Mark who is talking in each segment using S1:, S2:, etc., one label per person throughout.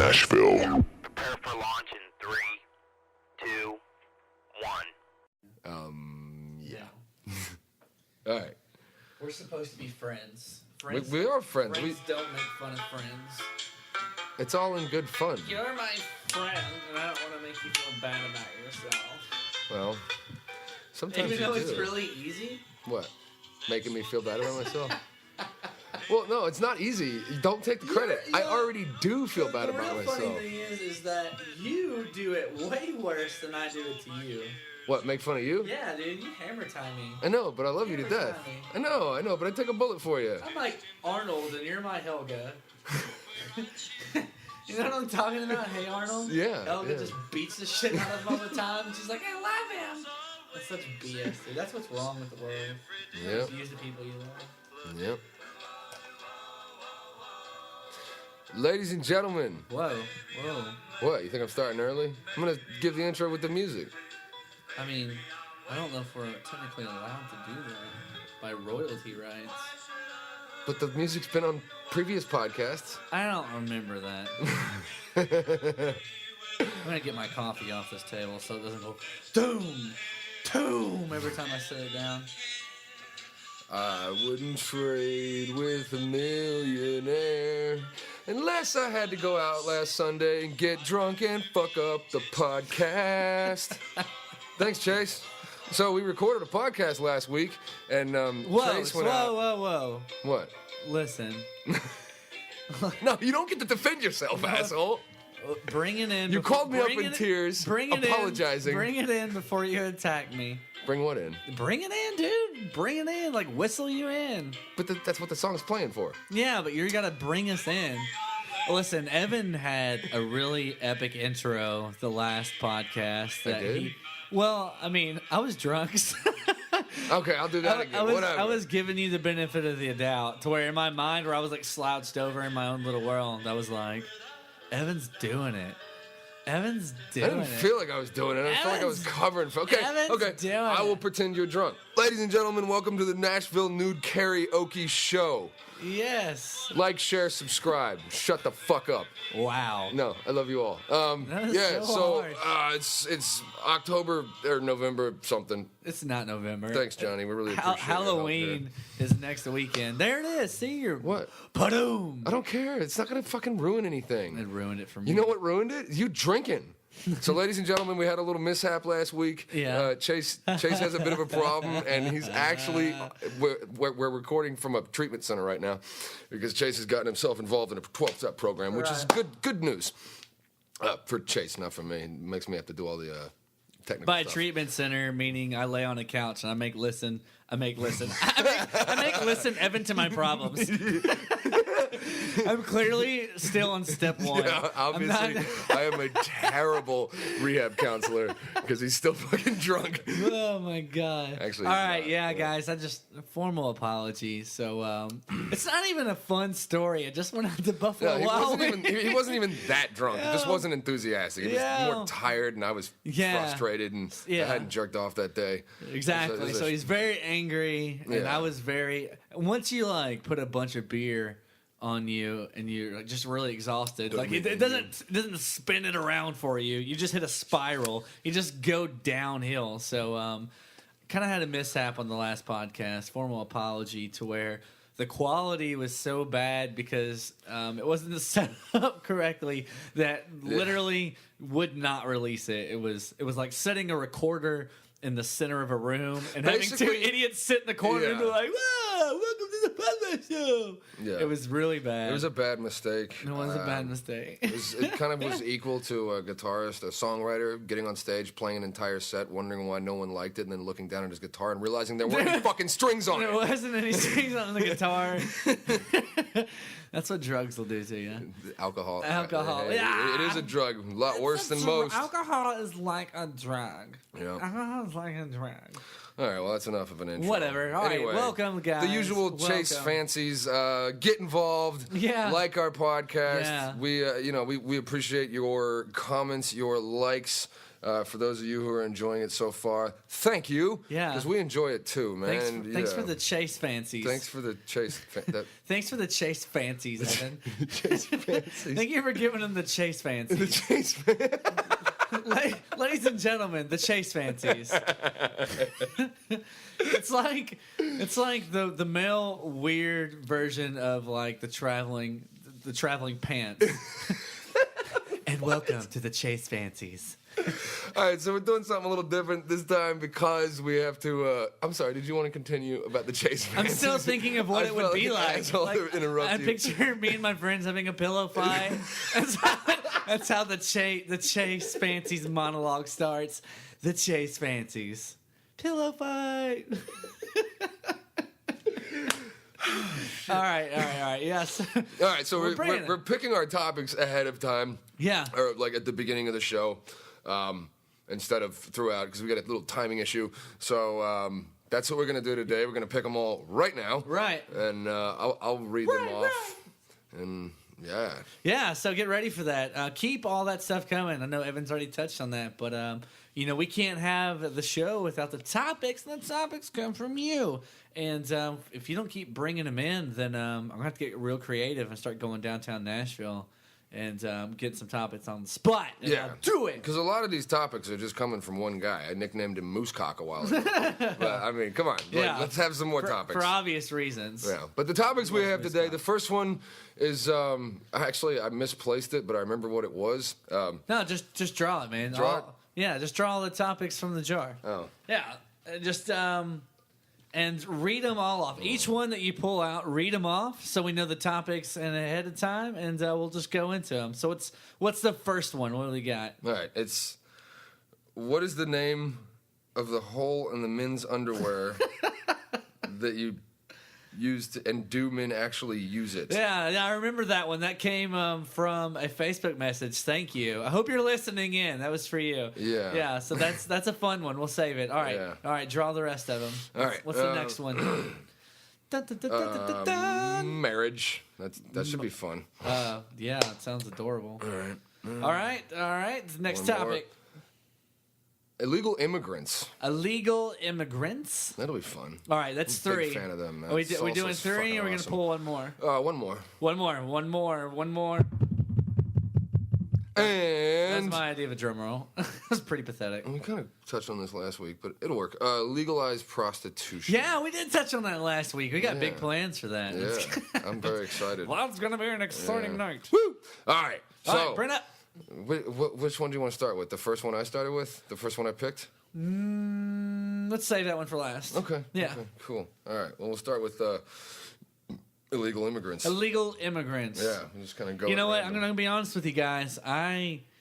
S1: Nashville.
S2: Prepare for launch in 3, 2, 1.
S3: Yeah.
S4: All right.
S3: We're supposed to be friends. Friends
S4: We are friends.
S3: Friends don't make fun of friends.
S4: It's all in good fun.
S3: You're my friend, and I don't want to make you feel bad about yourself.
S4: Well, sometimes
S3: Even though
S4: you do.
S3: it's really easy.
S4: What? Making me feel bad about myself? Well, no, it's not easy. Don't take the credit. I already do feel bad about
S3: The real
S4: myself.
S3: funny thing is that you do it way worse than I do it to you.
S4: What, make fun of you?
S3: Yeah, dude, you hammer time me.
S4: I know, but I love you to death. I know, but I take a bullet for you.
S3: I'm like Arnold, and you're my Helga. You know what I'm talking about? Hey, Arnold?
S4: Yeah.
S3: Helga just beats the shit out of him all the time, and she's like, I love him. That's such BS, dude. That's what's wrong with the world.
S4: Yep.
S3: Just use the people you love.
S4: Yep. Ladies and gentlemen.
S3: Whoa.
S4: What, you think I'm starting early? I'm going to give the intro with the music.
S3: I mean, I don't know if we're technically allowed to do that by royalty rights.
S4: But the music's been on previous podcasts.
S3: I don't remember that. I'm gonna get my coffee off this table so it doesn't go doom every time I sit it down.
S4: I wouldn't trade with a millionaire unless I had to go out last Sunday and get drunk and fuck up the podcast. Thanks, Chase. So we recorded a podcast last week, and Chase went out.
S3: Whoa.
S4: What?
S3: Listen.
S4: No, you don't get to defend yourself, asshole.
S3: Bring it in.
S4: You called me up in tears, apologizing.
S3: Bring it in before you attack me.
S4: Bring what in?
S3: Bring it in, dude. Bring it in. Like, whistle you in.
S4: But that's what the song's playing for.
S3: Yeah, but you gotta bring us in. Listen, Evan had a really epic intro the last podcast.
S4: I did?
S3: Well, I mean, I was drunk.
S4: Okay, I'll do that again. Whatever.
S3: I was giving you the benefit of the doubt to where in my mind where I was like slouched over in my own little world, I was like, Evan's doing it. Evan's doing it.
S4: I didn't feel like I was doing it. I felt like I was covering for. Okay,
S3: doing
S4: I will
S3: it.
S4: pretend you're drunk. Ladies and gentlemen, welcome to the Nashville Nude Karaoke Show.
S3: Yes.
S4: Like, share, subscribe. Shut the fuck up.
S3: Wow.
S4: No, I love you all.
S3: That is
S4: Yeah,
S3: so
S4: it's October or November something.
S3: It's not November.
S4: Thanks, Johnny. We really appreciate
S3: Halloween is next weekend. There it is. See your
S4: What?
S3: Padoom.
S4: I don't care. It's not gonna fucking ruin anything.
S3: It ruined it for me.
S4: You know what ruined it? You drinking. So, ladies and gentlemen, we had a little mishap last week.
S3: Yeah.
S4: Chase has a bit of a problem, and he's actually we're recording from a treatment center right now because Chase has gotten himself involved in a 12-step program, which is good news for Chase, not for me. It makes me have to do all the technical
S3: By
S4: stuff.
S3: treatment center, meaning I lay on a couch and I make listen Evan to my problems. I'm clearly still on step one.
S4: Yeah, obviously, I am a terrible rehab counselor because he's still fucking drunk.
S3: Oh my god!
S4: Actually,
S3: all right, guys. I just formal apology. So it's not even a fun story. I just went out to Buffalo Wild Wings.
S4: He wasn't even that drunk. He just wasn't enthusiastic. He was more tired, and I was frustrated, and I hadn't jerked off that day.
S3: Exactly. So he's very angry, and I was very. Once you like put a bunch of beer on you and you're like just really exhausted, like it doesn't spin it around for you. You just hit a spiral. You just go downhill. So kind of had a mishap on the last podcast. Formal apology to where the quality was so bad because it wasn't set up correctly that literally would not release it. It was like setting a recorder in the center of a room and having two idiots sit in the corner and be like, "Whoa, welcome to the podcast show." Yeah. It was really bad.
S4: It was a bad mistake.
S3: It was a bad mistake.
S4: It kind of was equal to a guitarist, a songwriter, getting on stage, playing an entire set, wondering why no one liked it, and then looking down at his guitar and realizing there weren't any fucking strings on it.
S3: There wasn't any strings on the guitar. That's what drugs will do to you.
S4: Alcohol.
S3: Yeah.
S4: It is a drug. A lot worse than most.
S3: Alcohol is like a drug.
S4: Yeah.
S3: Alcohol is like a drug.
S4: All right, well, that's enough of an intro.
S3: Whatever. All right, welcome, guys.
S4: The usual Chase fancies. Get involved.
S3: Yeah.
S4: Like our podcast.
S3: Yeah.
S4: We appreciate your comments, your likes. For those of you who are enjoying it so far, thank you.
S3: Yeah.
S4: Because we enjoy it too, man.
S3: Thanks for the chase fancies.
S4: Thanks for the chase.
S3: Thanks for the chase fancies, Evan.
S4: Chase fancies.
S3: Thank you for giving them the chase fancies.
S4: The chase
S3: Ladies and gentlemen, the chase fancies. It's like the male weird version of like the traveling pants. And welcome to the chase fancies.
S4: All right, so we're doing something a little different this time because we have to. I'm sorry. Did you want to continue about the chase?
S3: I'm still thinking of what it would be like. I
S4: you.
S3: picture me and my friends having a pillow fight. That's how the chase fancies monologue starts. The chase fancies pillow fight. All right. Yes.
S4: All right, so
S3: We're
S4: we're picking our topics ahead of time.
S3: Yeah.
S4: Or like at the beginning of the show, instead of throughout, because we got a little timing issue. So that's what we're gonna do today. We're gonna pick them all right now.
S3: Right.
S4: And I'll read them off. And yeah.
S3: Yeah. So get ready for that. Keep all that stuff coming. I know Evan's already touched on that, but we can't have the show without the topics, and the topics come from you. And if you don't keep bringing them in, then I'm going to have to get real creative and start going downtown Nashville and get some topics on the spot. And
S4: Yeah.
S3: I'll do it.
S4: Because a lot of these topics are just coming from one guy. I nicknamed him Moosecock a while ago. But, I mean, come on.
S3: Yeah.
S4: Let's have some more topics.
S3: For obvious reasons.
S4: Yeah. But the topics we have today, the first one is, actually, I misplaced it, but I remember what it was.
S3: No, just draw it, man.
S4: Draw it?
S3: Yeah, just draw all the topics from the jar.
S4: Oh.
S3: Yeah, just and read them all off. Each one that you pull out, read them off, so we know the topics and ahead of time, and we'll just go into them. So what's the first one? What do we got?
S4: All right. What is the name of the hole in the men's underwear that you used and do men actually use it?
S3: Yeah, I remember that one. That came from a Facebook message. Thank you. I hope you're listening in. That was for you.
S4: Yeah.
S3: Yeah. So that's a fun one. We'll save it. All right.
S4: Yeah.
S3: All right. Draw the rest of them.
S4: All right.
S3: What's the next one? Dun, dun, dun, dun, dun, dun, dun.
S4: Marriage. That should be fun.
S3: Yeah. It sounds adorable.
S4: All right.
S3: All right. Next
S4: One more.
S3: topic.
S4: Illegal immigrants.
S3: Illegal immigrants.
S4: That'll be fun.
S3: All right, that's
S4: I'm a
S3: three.
S4: big fan of them, man.
S3: Are we doing
S4: Salsa's
S3: three,
S4: fucking
S3: or are we
S4: awesome.
S3: gonna pull one more?
S4: One more.
S3: One more. That's
S4: And
S3: my idea of a drum roll. That's pretty pathetic.
S4: we kind of touched on this last week, but it'll work. Legalized prostitution.
S3: Yeah, we did touch on that last week. We got big
S4: Yeah.
S3: plans for that.
S4: Yeah, I'm very excited.
S3: Well, it's gonna be an exciting
S4: Yeah.
S3: night.
S4: Woo! All right. So,
S3: All right, bring it up.
S4: which one do you want to start with? The first one I started with? The first one I picked?
S3: Let's save that one for last.
S4: Okay.
S3: Yeah.
S4: Okay, cool. All right. Well, we'll start with illegal immigrants.
S3: Illegal immigrants.
S4: Yeah. We just kind of go.
S3: You know
S4: at
S3: what?
S4: random.
S3: I'm gonna be honest with you guys.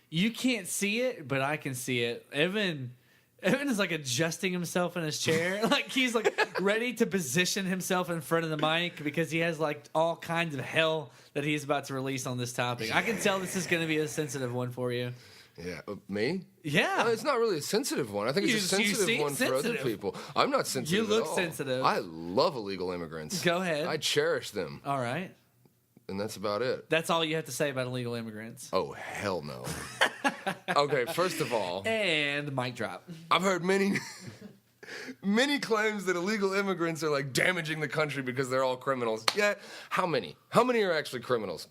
S3: You can't see it, but I can see it. Evan is like adjusting himself in his chair, like he's like ready to position himself in front of the mic because he has like all kinds of hell that he's about to release on this topic. I can tell this is going to be a sensitive one for you.
S4: Yeah. Me?
S3: Yeah.
S4: It's not really a sensitive one. I think it's a
S3: You
S4: sensitive
S3: seem
S4: one for other
S3: sensitive.
S4: people. I'm not sensitive.
S3: You look
S4: at all.
S3: sensitive.
S4: I love illegal immigrants.
S3: Go ahead.
S4: I cherish them,
S3: All right.
S4: and that's about it.
S3: That's all you have to say about illegal immigrants.
S4: Oh hell no. Okay, first of all,
S3: And mic drop.
S4: I've heard many claims that illegal immigrants are like damaging the country because they're all criminals. Yeah, how many? How many are actually criminals?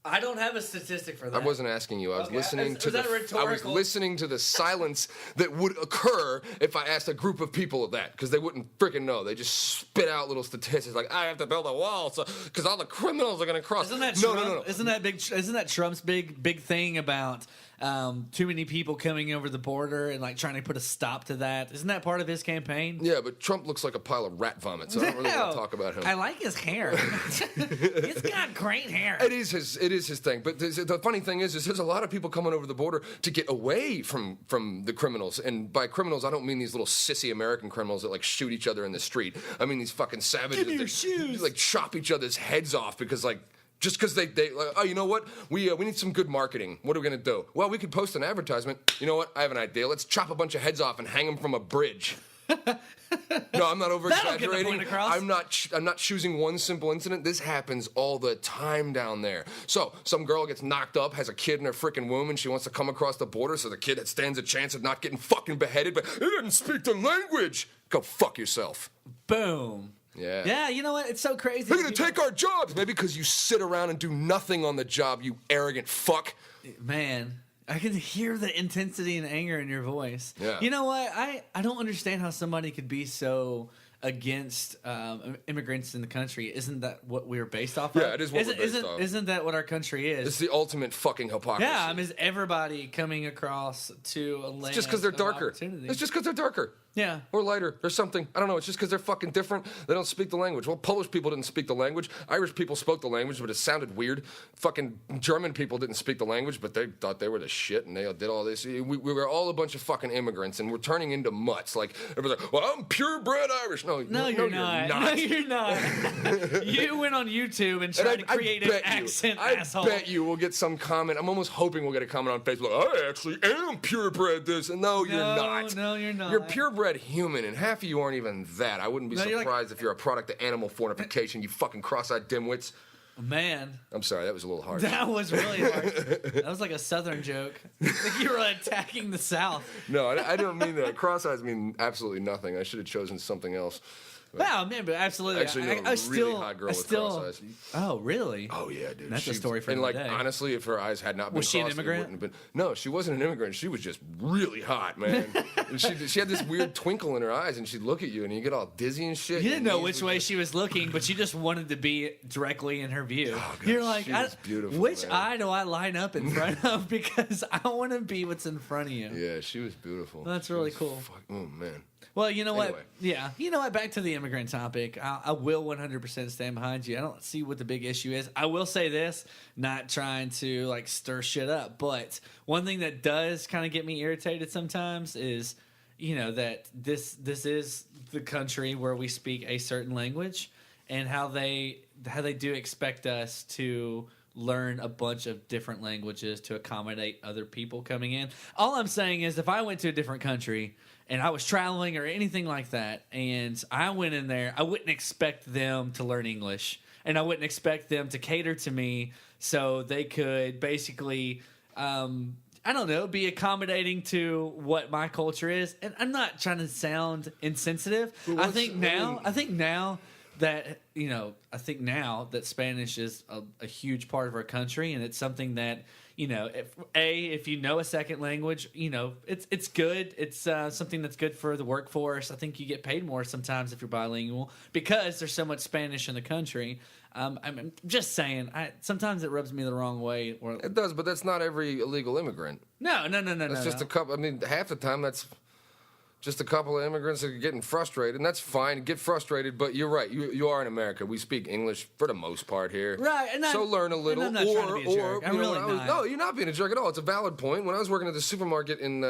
S3: I don't have a statistic for that.
S4: I wasn't asking you. I was
S3: Okay.
S4: listening
S3: Is
S4: to
S3: that
S4: I was
S3: rhetorical?
S4: listening to the silence that would occur if I asked a group of people that, because they wouldn't freaking know. They just spit out little statistics like, I have to build a wall because all the criminals are going to cross.
S3: Isn't that
S4: no,
S3: Trump?
S4: no, no, no.
S3: Isn't that Trump's big thing about too many people coming over the border and like trying to put a stop to that? Isn't that part of his campaign?
S4: Yeah, but Trump looks like a pile of rat vomit, so I don't really want to talk about him.
S3: I like his hair. He's got great hair.
S4: It is his thing. But the funny thing is there's a lot of people coming over the border to get away from the criminals. And by criminals, I don't mean these little sissy American criminals that like shoot each other in the street. I mean these fucking savages
S3: Give me your
S4: that
S3: shoes.
S4: like chop each other's heads off because like. Just because they like, oh, you know what? We need some good marketing. What are we going to do? Well, we could post an advertisement. You know what? I have an idea. Let's chop a bunch of heads off and hang them from a bridge. No, I'm not over
S3: That'll get the
S4: exaggerating.
S3: point across.
S4: I'm not choosing one simple incident. This happens all the time down there. So some girl gets knocked up, has a kid in her freaking womb, and she wants to come across the border, so the kid stands a chance of not getting fucking beheaded, but he didn't speak the language. Go fuck yourself.
S3: Boom.
S4: Yeah.
S3: Yeah, you know what? It's so crazy.
S4: They're gonna take our jobs. Maybe because you sit around and do nothing on the job, you arrogant fuck.
S3: Man, I can hear the intensity and anger in your voice.
S4: Yeah.
S3: You know what? I don't understand how somebody could be so against immigrants in the country. Isn't that what we're based off of?
S4: Yeah, it is what we're based off.
S3: Isn't that what our country is?
S4: It's the ultimate fucking hypocrisy.
S3: Yeah, I mean, is everybody coming across to a land
S4: It's just because they're
S3: of
S4: darker.
S3: opportunity?
S4: It's just because they're darker.
S3: Yeah.
S4: Or lighter. Or something. I don't know. It's just because they're fucking different. They don't speak the language. Well, Polish people didn't speak the language. Irish people spoke the language, but it sounded weird. Fucking German people didn't speak the language, but they thought they were the shit, and they did all this. We were all a bunch of fucking immigrants, and we're turning into mutts. Like, everybody's like, well, I'm purebred Irish. No,
S3: you're not. No, you're not. You went on YouTube and tried to create an accent, asshole.
S4: I bet you we'll get some comment. I'm almost hoping we'll get a comment on Facebook. I actually am purebred this. And no, you're not.
S3: No, you're not.
S4: You're purebred human, and half of you aren't even that. I wouldn't be surprised if you're a product of animal fornication, you fucking cross-eyed dimwits.
S3: Man.
S4: I'm sorry, that was a little harsh.
S3: That was really harsh. That was like a Southern joke. Like you were attacking the South.
S4: No, I don't mean that. Cross-eyes mean absolutely nothing. I should have chosen something else.
S3: Wow, man, but absolutely.
S4: Actually, I know a really hot girl with cross eyes.
S3: Oh, really?
S4: Oh, yeah, dude.
S3: That's a story for another day.
S4: Honestly, if her eyes had not been
S3: Was she an
S4: crossed,
S3: immigrant?
S4: it wouldn't have been. No, she wasn't an immigrant. She was just really hot, man. And she had this weird twinkle in her eyes, and she'd look at you, and you get all dizzy and shit.
S3: You didn't know which way she was looking, but you just wanted to be directly in her view.
S4: Oh, God,
S3: You're like,
S4: she was beautiful,
S3: which
S4: man.
S3: eye do I line up in front of? Because I want to be what's in front of you.
S4: Yeah, she was beautiful.
S3: That's really cool.
S4: Oh, man.
S3: Well, you know
S4: Anyway.
S3: what? Yeah. You know what? Back to the immigrant topic. I will 100% stand behind you. I don't see what the big issue is. I will say this, not trying to like stir shit up, but one thing that does kind of get me irritated sometimes is, you know, that this is the country where we speak a certain language, and how they do expect us to learn a bunch of different languages to accommodate other people coming in. All I'm saying is if I went to a different country and I was traveling or anything like that, and I went in there, I wouldn't expect them to learn English, and I wouldn't expect them to cater to me so they could basically, I don't know, be accommodating to what my culture is. And I'm not trying to sound insensitive. I think now that, you know, Spanish is a huge part of our country, and it's something that, you know, if you know a second language, you know, it's good. It's something that's good for the workforce. I think you get paid more sometimes if you're bilingual because there's so much Spanish in the country. I'm just saying, sometimes it rubs me the wrong way.
S4: It does, but that's not every illegal immigrant.
S3: No.
S4: That's just a couple. I mean, half the time that's just a couple of immigrants that are getting frustrated, and that's fine. Get frustrated, but you're right. You are in America. We speak English for the most part here,
S3: right? And
S4: so learn a little.
S3: And I'm not trying to be a jerk. I'm really not.
S4: No, you're not being a jerk at all. It's a valid point. When I was working at the supermarket in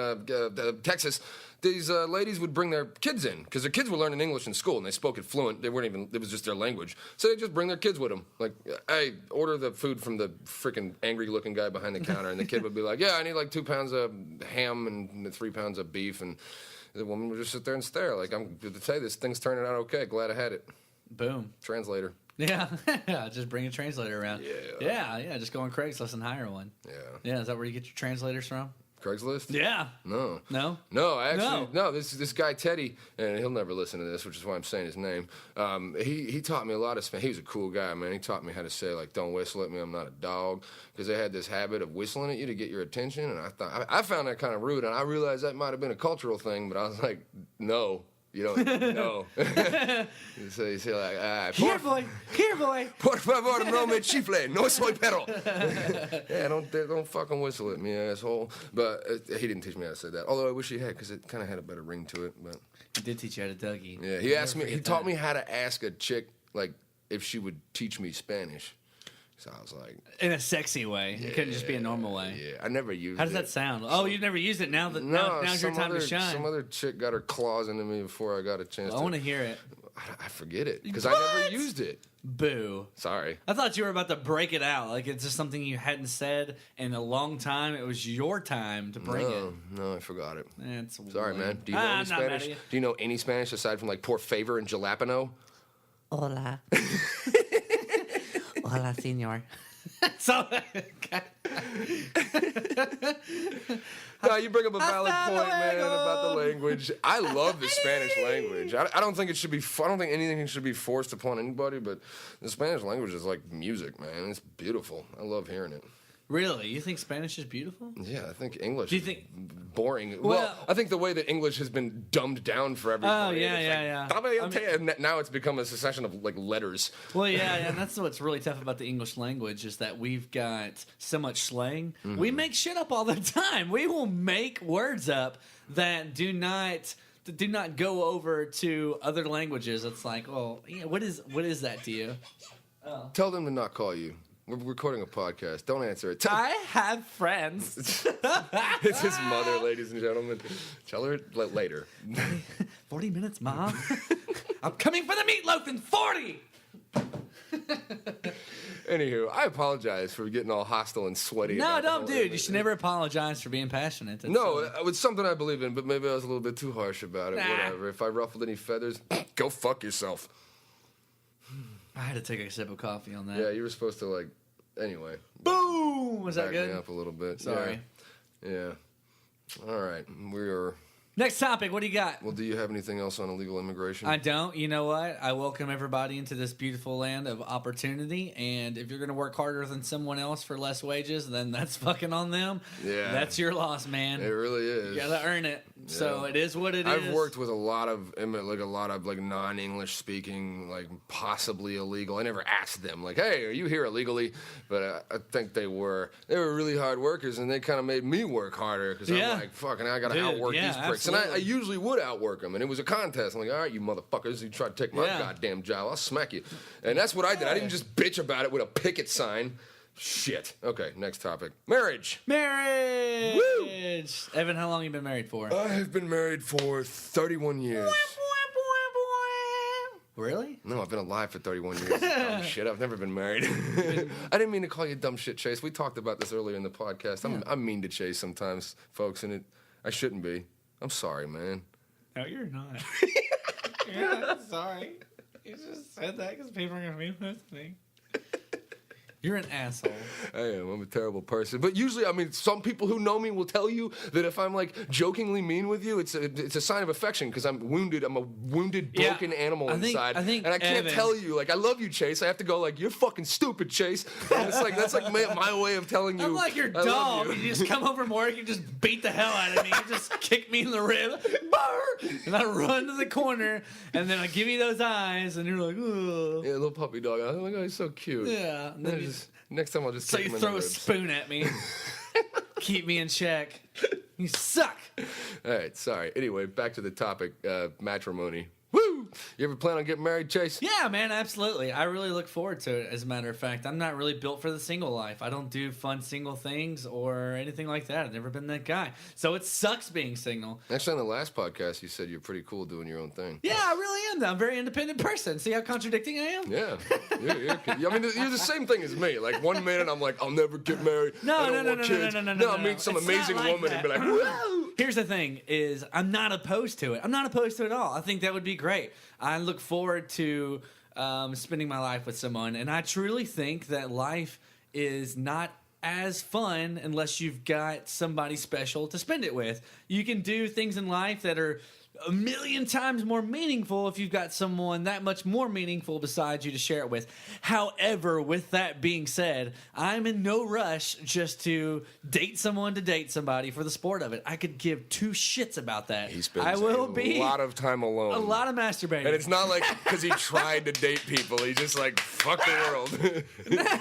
S4: Texas, these ladies would bring their kids in because their kids were learning English in school and they spoke it fluent. They weren't even. It was just their language. So they just bring their kids with them. Like, hey, order the food from the freaking angry-looking guy behind the counter, and the kid would be like, yeah, I need like 2 pounds of ham and 3 pounds of beef and. The woman would just sit there and stare. Like, I'm to say this thing's turning out okay. Glad I had it.
S3: Boom.
S4: Translator.
S3: Yeah. Just bring a translator around. Yeah. Just go on Craigslist and hire one. Yeah. Is that where you get your translators from?
S4: Craigslist?
S3: Yeah.
S4: No.
S3: No.
S4: This guy Teddy, and he'll never listen to this, which is why I'm saying his name. He taught me a lot of Spanish. He was a cool guy, man. He taught me how to say, like, don't whistle at me, I'm not a dog, because they had this habit of whistling at you to get your attention, and I found that kind of rude, and I realized that might have been a cultural thing, but I was like, no. You don't know. So you say like,
S3: here boy.
S4: Por favor, no me chifle, no soy perro. Yeah, don't fucking whistle at me, asshole. But he didn't teach me how to say that. Although I wish he had, because it kind of had a better ring to it. But
S3: he did teach you how to Dougie.
S4: Yeah, he taught me how to ask a chick like if she would teach me Spanish. So I was like,
S3: in a sexy way. It couldn't just be a normal way.
S4: Yeah, I never used it.
S3: How does that sound? Oh, you've never used it. Now's your time to shine.
S4: Some other chick got her claws into me before I got a chance.
S3: I want to hear it.
S4: I forget it because I never used it.
S3: Boo.
S4: Sorry.
S3: I thought you were about to break it out. Like it's just something you hadn't said in a long time. It was your time to bring it.
S4: No, I forgot it.
S3: That's
S4: Sorry,
S3: lame.
S4: man. Do you know any
S3: I'm not mad at
S4: Spanish?
S3: you.
S4: Do you know any Spanish aside from like por favor and jalapeno?
S1: Hola. Hola, senor.
S3: So,
S4: No, you bring up a valid
S3: Hasta
S4: point, man,
S3: luego.
S4: about the language. I love the Spanish language. I don't think it should be. I don't think anything should be forced upon anybody. But the Spanish language is like music, man. It's beautiful. I love hearing it.
S3: really, you think Spanish is beautiful?
S4: Yeah, I think English.
S3: Do you
S4: is
S3: think-
S4: boring?
S3: Well-
S4: Well, I think the way that English has been dumbed down for everybody.
S3: Oh, yeah,
S4: it's
S3: yeah,
S4: like,
S3: yeah.
S4: And now it's become a succession of like letters.
S3: Well, yeah, and that's what's really tough about the English language is that we've got so much slang.
S4: Mm-hmm.
S3: We make shit up all the time. We will make words up that do not go over to other languages. It's like, well, yeah, what is that to you?
S4: Tell them to not call you. We're recording a podcast. Don't answer it.
S3: I have friends.
S4: It's his mother, ladies and gentlemen. Tell her later.
S3: 40 minutes, Mom. I'm coming for the meatloaf in 40.
S4: Anywho, I apologize for getting all hostile and sweaty.
S3: No,
S4: about the
S3: don't,
S4: whole
S3: dude.
S4: thing.
S3: You should never apologize for being passionate. That's
S4: No,
S3: silly.
S4: it's something I believe in, but maybe I was a little bit too harsh about it.
S3: Nah.
S4: Whatever. If I ruffled any feathers, go fuck yourself.
S3: I had to take a sip of coffee on that.
S4: Yeah, you were supposed to like. Anyway,
S3: Boom! Was that
S4: back me
S3: good?
S4: up a little bit.
S3: Sorry.
S4: Yeah. All right. We are.
S3: Next topic. What do you got?
S4: Well, do you have anything else on illegal immigration?
S3: I don't. You know what? I welcome everybody into this beautiful land of opportunity. And if you're going to work harder than someone else for less wages, then that's fucking on them.
S4: Yeah.
S3: That's your loss, man.
S4: It really is.
S3: You got to earn it. So
S4: Yeah.
S3: it is what it is.
S4: I've worked with a lot of non-English speaking, like possibly illegal. I never asked them like, "Hey, are you here illegally?" But I think they were really hard workers, and they kind of made me work harder because
S3: Yeah.
S4: I'm like, "Fucking, I gotta
S3: Dude,
S4: outwork
S3: yeah,
S4: these pricks." And I
S3: absolutely.
S4: usually would outwork them, and it was a contest. I'm like, "All right, you motherfuckers, you try to take my
S3: Yeah.
S4: goddamn job, I'll smack you." And that's what I did. I didn't just bitch about it with a picket sign. Shit. Okay, next topic. Marriage.
S3: Marriage!
S4: Woo!
S3: Evan, how long you been married for?
S4: I have been married for 31 years.
S3: Really?
S4: No, I've been alive for 31 years. Dumb shit. I've never been married. I didn't mean to call you dumb shit, Chase. We talked about this earlier in the podcast. I'm mean to Chase sometimes, folks, and I shouldn't be. I'm sorry, man.
S3: No, you're not. You're not sorry. You just said that because people are going to be listening. You're an asshole.
S4: I am. I'm a terrible person. But usually, I mean, some people who know me will tell you that if I'm like jokingly mean with you, it's a sign of affection because I'm wounded. I'm a wounded, broken animal inside.
S3: I think
S4: and I can't
S3: Evan-
S4: tell you, like, I love you, Chase. I have to go like, you're fucking stupid, Chase. And it's like, that's like my way of telling you.
S3: I'm like your
S4: I love
S3: dog.
S4: you.
S3: You just come home from work, you just beat the hell out of me. You just kick me in the rib. Brr! And I run to the corner, and then I give you those eyes, and you're like, ugh.
S4: Yeah, little puppy dog. I'm like, oh, he's so cute.
S3: Yeah. And
S4: Then
S3: then you,
S4: next time I'll just
S3: so
S4: kick
S3: you
S4: him in
S3: throw
S4: the
S3: a
S4: ribs.
S3: spoon at me. Keep me in check. You suck.
S4: All right, sorry. Anyway, back to the topic, matrimony. Woo! You ever plan on getting married, Chase?
S3: Yeah, man, absolutely. I really look forward to it, as a matter of fact. I'm not really built for the single life. I don't do fun single things or anything like that. I've never been that guy. So it sucks being single.
S4: Actually, on the last podcast, you said you're pretty cool doing your own thing.
S3: Yeah, I really am. Though. I'm a very independent person. See how contradicting I am?
S4: Yeah. I mean, you're the same thing as me. Like, one minute I'm like, I'll never get married.
S3: No,
S4: I don't
S3: no,
S4: want
S3: no,
S4: kids.
S3: no, no, no,
S4: Then
S3: no,
S4: I'll
S3: no.
S4: meet some
S3: It's not
S4: amazing
S3: like
S4: woman
S3: that.
S4: and be like, woo!
S3: Here's the thing: is I'm not opposed to it. I'm not opposed to it at all. I think that would be great. I look forward to spending my life with someone, and I truly think that life is not as fun unless you've got somebody special to spend it with. You can do things in life that are a million times more meaningful if you've got someone that much more meaningful beside you to share it with. However, with that being said, I'm in no rush just to date someone to date somebody for the sport of it. I could give two shits about that.
S4: He spends
S3: I will
S4: a
S3: be
S4: lot of time alone.
S3: a lot of masturbating.
S4: And it's not like because he tried to date people. He just like, fuck the world.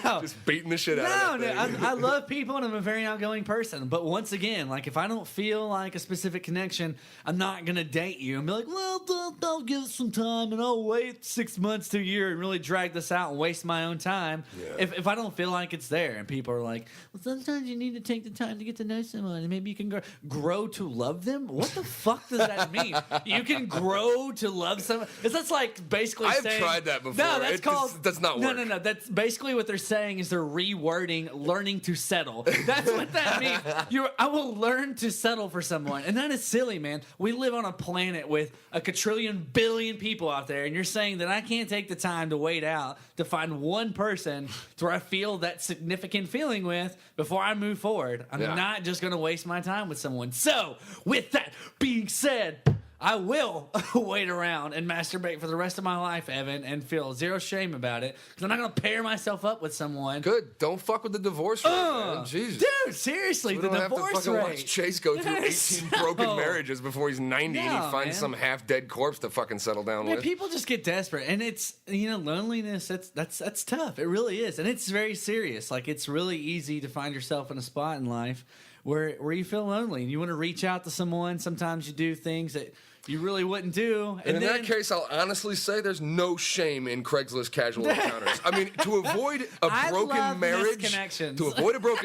S3: No.
S4: Just beating the shit out
S3: No,
S4: of
S3: no,
S4: that thing.
S3: I love people and I'm a very outgoing person. But once again, like if I don't feel like a specific connection, I'm not gonna date date you and be like, well, I'll give it some time and I'll wait 6 months to a year and really drag this out and waste my own time if I don't feel like it's there. And people are like, well, sometimes you need to take the time to get to know someone and maybe you can grow to love them. What the fuck does that mean? You can grow to love someone? That's like basically
S4: I've
S3: saying...
S4: tried that before.
S3: No, that's not work.
S4: No.
S3: That's basically what they're saying is they're rewording learning to settle. That's what that means. I will learn to settle for someone. And that is silly, man. We live on a planet with a quadrillion billion people out there, and you're saying that I can't take the time to wait out to find one person to where I feel that significant feeling with before I move forward. I'm not just going to waste my time with someone. So, with that being said, I will wait around and masturbate for the rest of my life, Evan, and feel zero shame about it because I'm not going to pair myself up with someone.
S4: Good. Don't fuck with the divorce rate, man. Jesus.
S3: Dude, seriously,
S4: We
S3: the
S4: don't have to
S3: divorce
S4: fucking
S3: rate.
S4: watch Chase go through 18 broken marriages before he's 90 and he
S3: No,
S4: finds
S3: man.
S4: some half-dead corpse to fucking settle down
S3: Man,
S4: with.
S3: people just get desperate, and it's loneliness. That's tough. It really is, and it's very serious. Like it's really easy to find yourself in a spot in life where you feel lonely and you want to reach out to someone. Sometimes you do things that you really wouldn't do.
S4: And in that case, I'll honestly say there's no shame in Craigslist casual encounters. I mean, to avoid a broken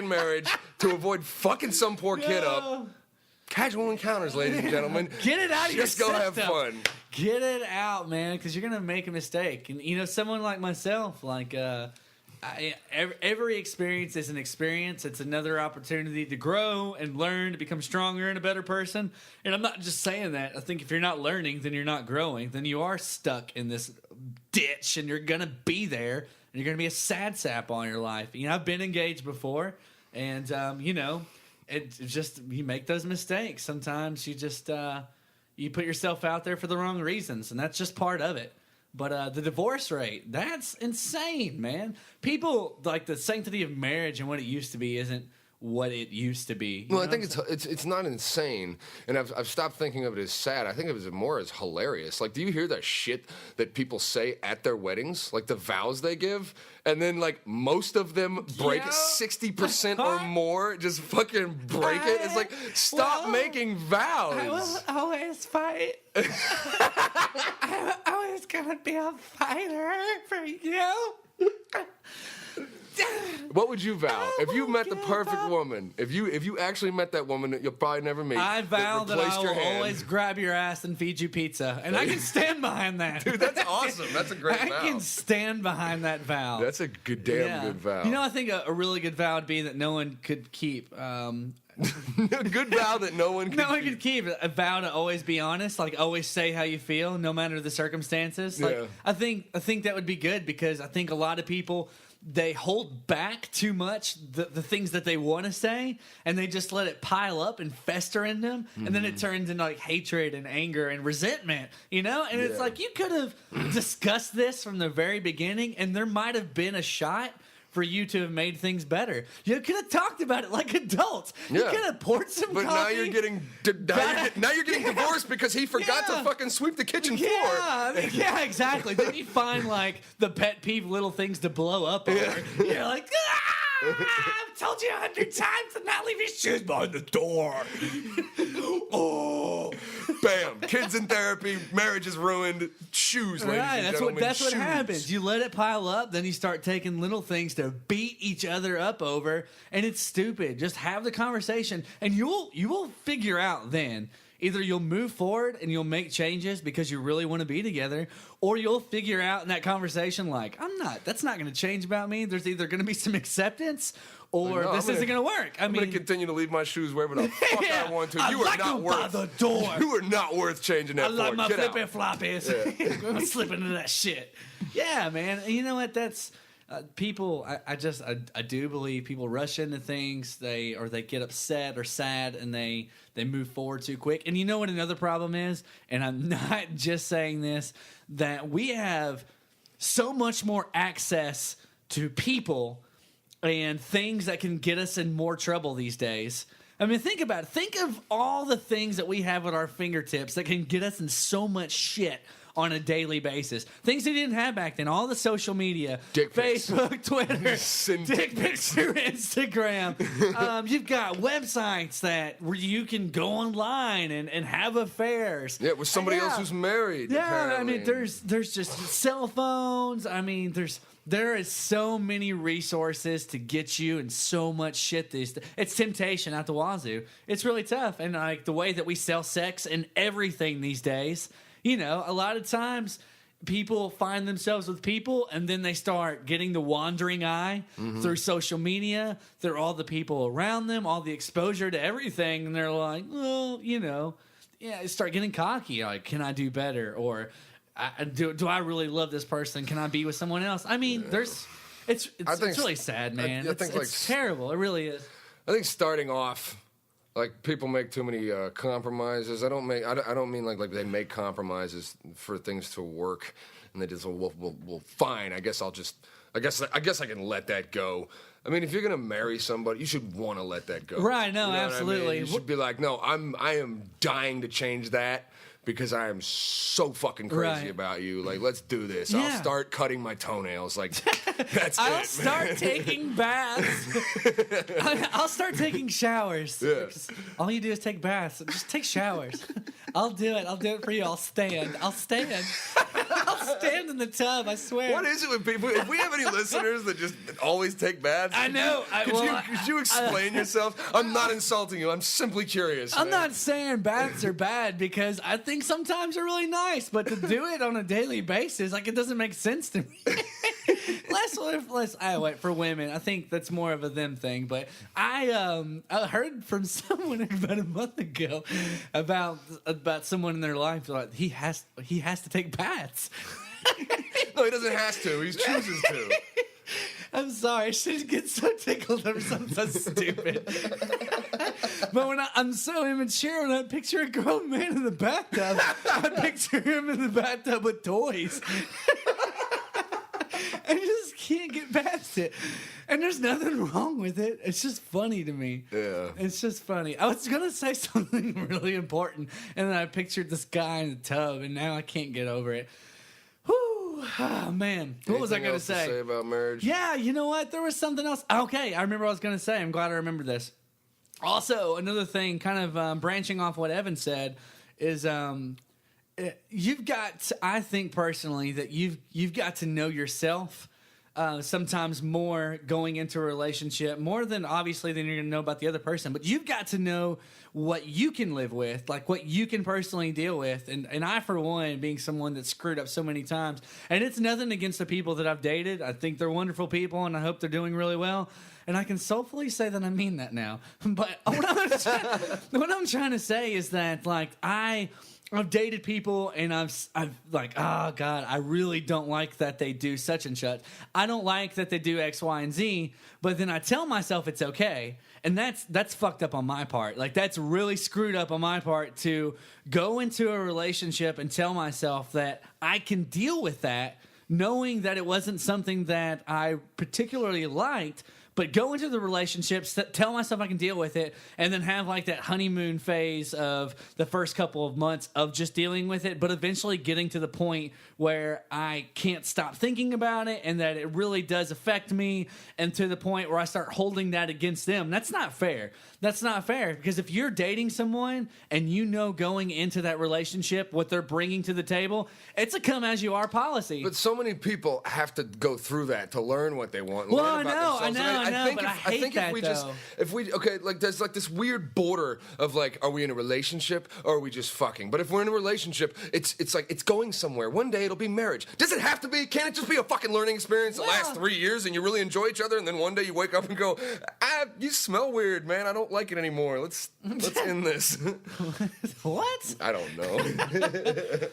S4: marriage, to avoid fucking some poor kid up, casual encounters, ladies and gentlemen.
S3: Get it out of your system.
S4: Just go have fun.
S3: Get it out, man, because you're gonna make a mistake. And someone like myself, like every experience is an experience. It's another opportunity to grow and learn, to become stronger and a better person. And I'm not just saying that. I think if you're not learning, then you're not growing. Then you are stuck in this ditch, and you're gonna be there, and you're gonna be a sad sap all your life. I've been engaged before, and it's just you make those mistakes. Sometimes you just you put yourself out there for the wrong reasons, and that's just part of it. But the divorce rate, that's insane, man. People, like the sanctity of marriage and what it used to be isn't what it used to be.
S4: Well, I think it's not insane, and I've stopped thinking of it as sad. I think of it more as hilarious. Like, do you hear the shit that people say at their weddings? Like the vows they give, and then like most of them break 60% or more. Just fucking break it. It's like stop making vows.
S1: I will always fight. I'm always gonna be a fighter for you.
S4: What would you vow if you met the perfect woman? If you actually met that woman that you'll probably never meet.
S3: I vow that
S4: replaced
S3: I
S4: your
S3: will
S4: hand.
S3: always grab your ass and feed you pizza, and I can stand behind that.
S4: Dude, that's awesome. That's a great vow.
S3: I can stand behind that vow.
S4: That's a damn good vow.
S3: I think a really good vow would be that no one could keep.
S4: A good vow that no one could
S3: keep. A vow to always be honest, like always say how you feel, no matter the circumstances. Like,
S4: Yeah.
S3: I think that would be good because I think a lot of people, they hold back too much the things that they want to say, and they just let it pile up and fester in them, and then it turns into like hatred and anger and resentment, And it's like you could have discussed this from the very beginning, and there might have been a shot for you to have made things better. You could have talked about it like adults. You could have poured some coffee.
S4: But now you're getting divorced because he forgot to fucking sweep the kitchen floor.
S3: Yeah, exactly. Then you find like the pet peeve little things to blow up over. You're like, I've told you 100 times to not leave your shoes behind the door.
S4: Oh, bam! Kids in therapy, marriage is ruined. Shoes, ladies and gentlemen.
S3: That's what
S4: shoes.
S3: happens. You let it pile up, then you start taking little things to beat each other up over, and it's stupid. Just have the conversation, and you will figure out then. Either you'll move forward and you'll make changes because you really want to be together, or you'll figure out in that conversation like, that's not going to change about me. There's either going to be some acceptance or this isn't going to work.
S4: I'm going to continue to leave my shoes wherever the fuck I want to. You are not worth
S3: by the door.
S4: You are not worth changing that
S3: I love
S4: for.
S3: my
S4: Get
S3: flippy
S4: out.
S3: floppies. I'm going to slip into that shit. Yeah, man. And you know what? That's... people, I do believe people rush into things. They get upset or sad, and they move forward too quick. And you know what another problem is? And I'm not just saying this, that we have so much more access to people and things that can get us in more trouble these days. I mean, think about it. Think of all the things that we have at our fingertips that can get us in so much shit on a daily basis. Things they didn't have back then. All the social media,
S4: Dick pics.
S3: Facebook, Twitter,
S4: Send
S3: dick pics through Instagram. You've got websites where you can go online and have affairs.
S4: Yeah, with somebody else who's married.
S3: Yeah,
S4: apparently.
S3: I mean, there's just cell phones. I mean, there is so many resources to get you and so much shit. It's temptation out the wazoo. It's really tough. And like the way that we sell sex and everything these days, you know, a lot of times people find themselves with people and then they start getting the wandering eye through social media, through all the people around them, all the exposure to everything. And they're like, well, you know, yeah, start getting cocky. Like, can I do better? Or do I really love this person? Can I be with someone else? I mean, it's really sad, man. It's terrible. It really is.
S4: I think starting off, like people make too many compromises. I don't mean like they make compromises for things to work, and they just well fine. I guess I can let that go. I mean, if you're gonna marry somebody, you should want to let that go.
S3: Right? No,
S4: you know
S3: absolutely.
S4: What I mean? You should be like, no, I am dying to change that. Because I am so fucking crazy about you. Like, let's do this.
S3: Yeah.
S4: I'll start cutting my toenails. Like, that's
S3: I'll
S4: it,
S3: start
S4: man.
S3: taking baths. I'll start taking showers.
S4: Yeah.
S3: All you do is take baths. Just take showers. I'll do it. I'll do it for you. I'll stand. I'll stand in the tub. I swear.
S4: What is it with people? If we have any listeners that just always take baths,
S3: I know.
S4: Could you explain yourself? I'm not insulting you. I'm simply curious.
S3: I'm
S4: man.
S3: not saying baths are bad because I think sometimes they're really nice, but to do it on a daily basis, like it doesn't make sense to me. Wait, for women, I think that's more of a them thing. But I heard from someone about a month ago about someone in their life like he has to take baths.
S4: No, he doesn't have to. He chooses to.
S3: I'm sorry, she gets so tickled over something so stupid. But when I'm so immature, when I picture a grown man in the bathtub, I picture him in the bathtub with toys. I just can't get past it. And there's nothing wrong with it. It's just funny to me.
S4: Yeah.
S3: It's just funny. I was going to say something really important, and then I pictured this guy in the tub, and now I can't get over it. Whew. Oh, man. What was I going to
S4: say about marriage?
S3: Yeah, you know what? There was something else. Okay, I remember what I was going to say. I'm glad I remembered this. Also, another thing, kind of branching off what Evan said, is you've got, I think personally, that you've got to know yourself sometimes more going into a relationship, more than obviously than you're going to know about the other person. But you've got to know what you can live with, like what you can personally deal with. And I, for one, being someone that's screwed up so many times, and it's nothing against the people that I've dated. I think they're wonderful people, and I hope they're doing really well. And I can soulfully say that I mean that now. But what I'm trying to say is that, like, I've dated people and I've like, oh God, I really don't like that they do such and such. I don't like that they do X, Y, and Z. But then I tell myself it's okay, and that's fucked up on my part. Like, that's really screwed up on my part to go into a relationship and tell myself that I can deal with that, knowing that it wasn't something that I particularly liked. But go into the relationships, tell myself I can deal with it, and then have like that honeymoon phase of the first couple of months of just dealing with it, but eventually getting to the point where I can't stop thinking about it and that it really does affect me, and to the point where I start holding that against them. That's not fair. That's not fair, because if you're dating someone and you know going into that relationship what they're bringing to the table, it's a come as you are policy.
S4: But so many people have to go through that to learn what they want.
S3: Well,
S4: learn about
S3: I
S4: themselves.
S3: know, but I hate that, though.
S4: Like, there's like this weird border of like, are we in a relationship or are we just fucking? But if we're in a relationship, it's like it's going somewhere. One day it'll be marriage. Does it have to be? Can't it just be a fucking learning experience that lasts 3 years and you really enjoy each other, and then one day you wake up and go, you smell weird, man. I don't like it anymore. Let's end this.
S3: What?
S4: I don't know.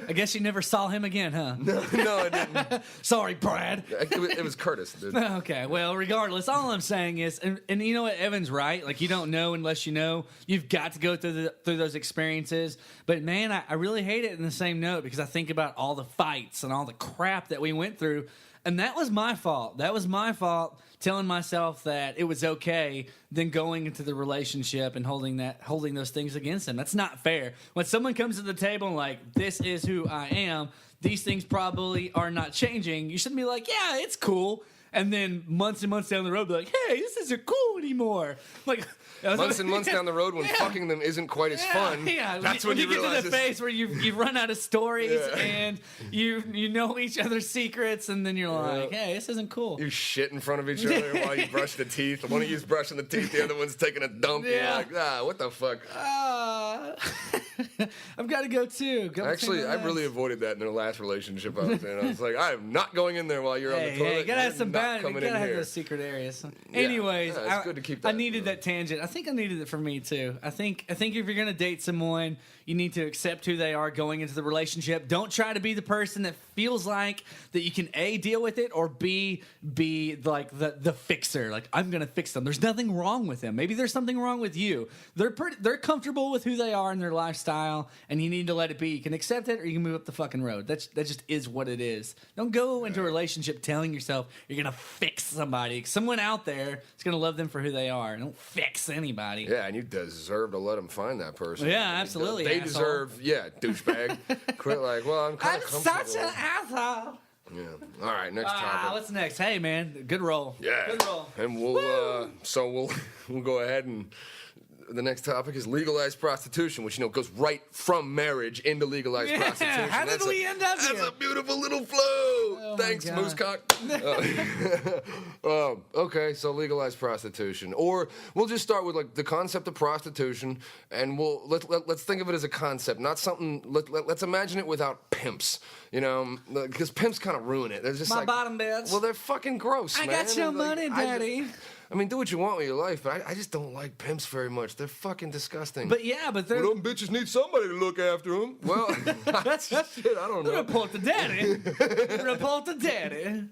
S3: I guess you never saw him again, huh?
S4: No, I didn't.
S3: Sorry, Brad.
S4: It was Curtis, dude.
S3: Okay, well, regardless, all I'm saying is, and you know what, Evan's right. Like, you don't know unless you know. You've got to go through those experiences. But man, I really hate it in the same note, because I think about all the fights and all the crap that we went through. And that was my fault. That was my fault telling myself that it was okay, then going into the relationship and holding those things against them. That's not fair. When someone comes to the table and like, this is who I am, these things probably are not changing, you shouldn't be like, yeah, it's cool. And then months and months down the road, be like, hey, this isn't cool anymore. Like
S4: months and months down the road when fucking them isn't quite as fun.
S3: Yeah,
S4: that's when you
S3: get
S4: realize
S3: to the phase where you've run out of stories and you know each other's secrets, and then you're like, hey, this isn't cool.
S4: You shit in front of each other while you brush the teeth. One of you's brushing the teeth, the other one's taking a dump.
S3: Yeah.
S4: You're like, what the fuck?
S3: I've got to go too.
S4: Actually, I really avoided that in the last relationship I was in. I was like, I am not going in there while you're on the toilet.
S3: You gotta have some boundaries. You gotta have
S4: here.
S3: those secret areas. Anyways,
S4: it's good to keep that.
S3: I needed that tangent. I think I needed it for me too. I think if you're gonna date someone, you need to accept who they are going into the relationship. Don't try to be the person that feels like that you can A, deal with it, or B, be like the fixer. Like, I'm gonna fix them. There's nothing wrong with them. Maybe there's something wrong with you. They're comfortable with who they are and their lifestyle, and you need to let it be. You can accept it, or you can move up the fucking road. That just is what it is. Don't go into a relationship telling yourself you're gonna fix somebody. Someone out there is gonna love them for who they are. Don't fix anybody.
S4: Yeah, and you deserve to let them find that person.
S3: Yeah, absolutely.
S4: They deserve, douchebag. Quit like, well, I'm kind of comfortable.
S3: Such an asshole.
S4: Yeah. All right, next topic.
S3: What's next? Hey, man, good roll.
S4: Yeah.
S3: Good roll.
S4: And we'll go ahead and the next topic is legalized prostitution, which goes right from marriage into legalized prostitution.
S3: How did we end up here?
S4: That's a beautiful little flow.
S3: Oh,
S4: Thanks, Moosecock. Okay, so legalized prostitution, or we'll just start with like the concept of prostitution, and let's think of it as a concept, not something. Let's imagine it without pimps, because pimps kind of ruin it. They're just
S3: My bottom bitch.
S4: Well, they're fucking gross.
S3: I
S4: man.
S3: got your money, Daddy.
S4: I mean, do what you want with your life, but I just don't like pimps very much. They're fucking disgusting.
S3: But they're...
S4: Well, them bitches need somebody to look after them. Well, shit, I don't know.
S3: Report to Daddy. Report to Daddy.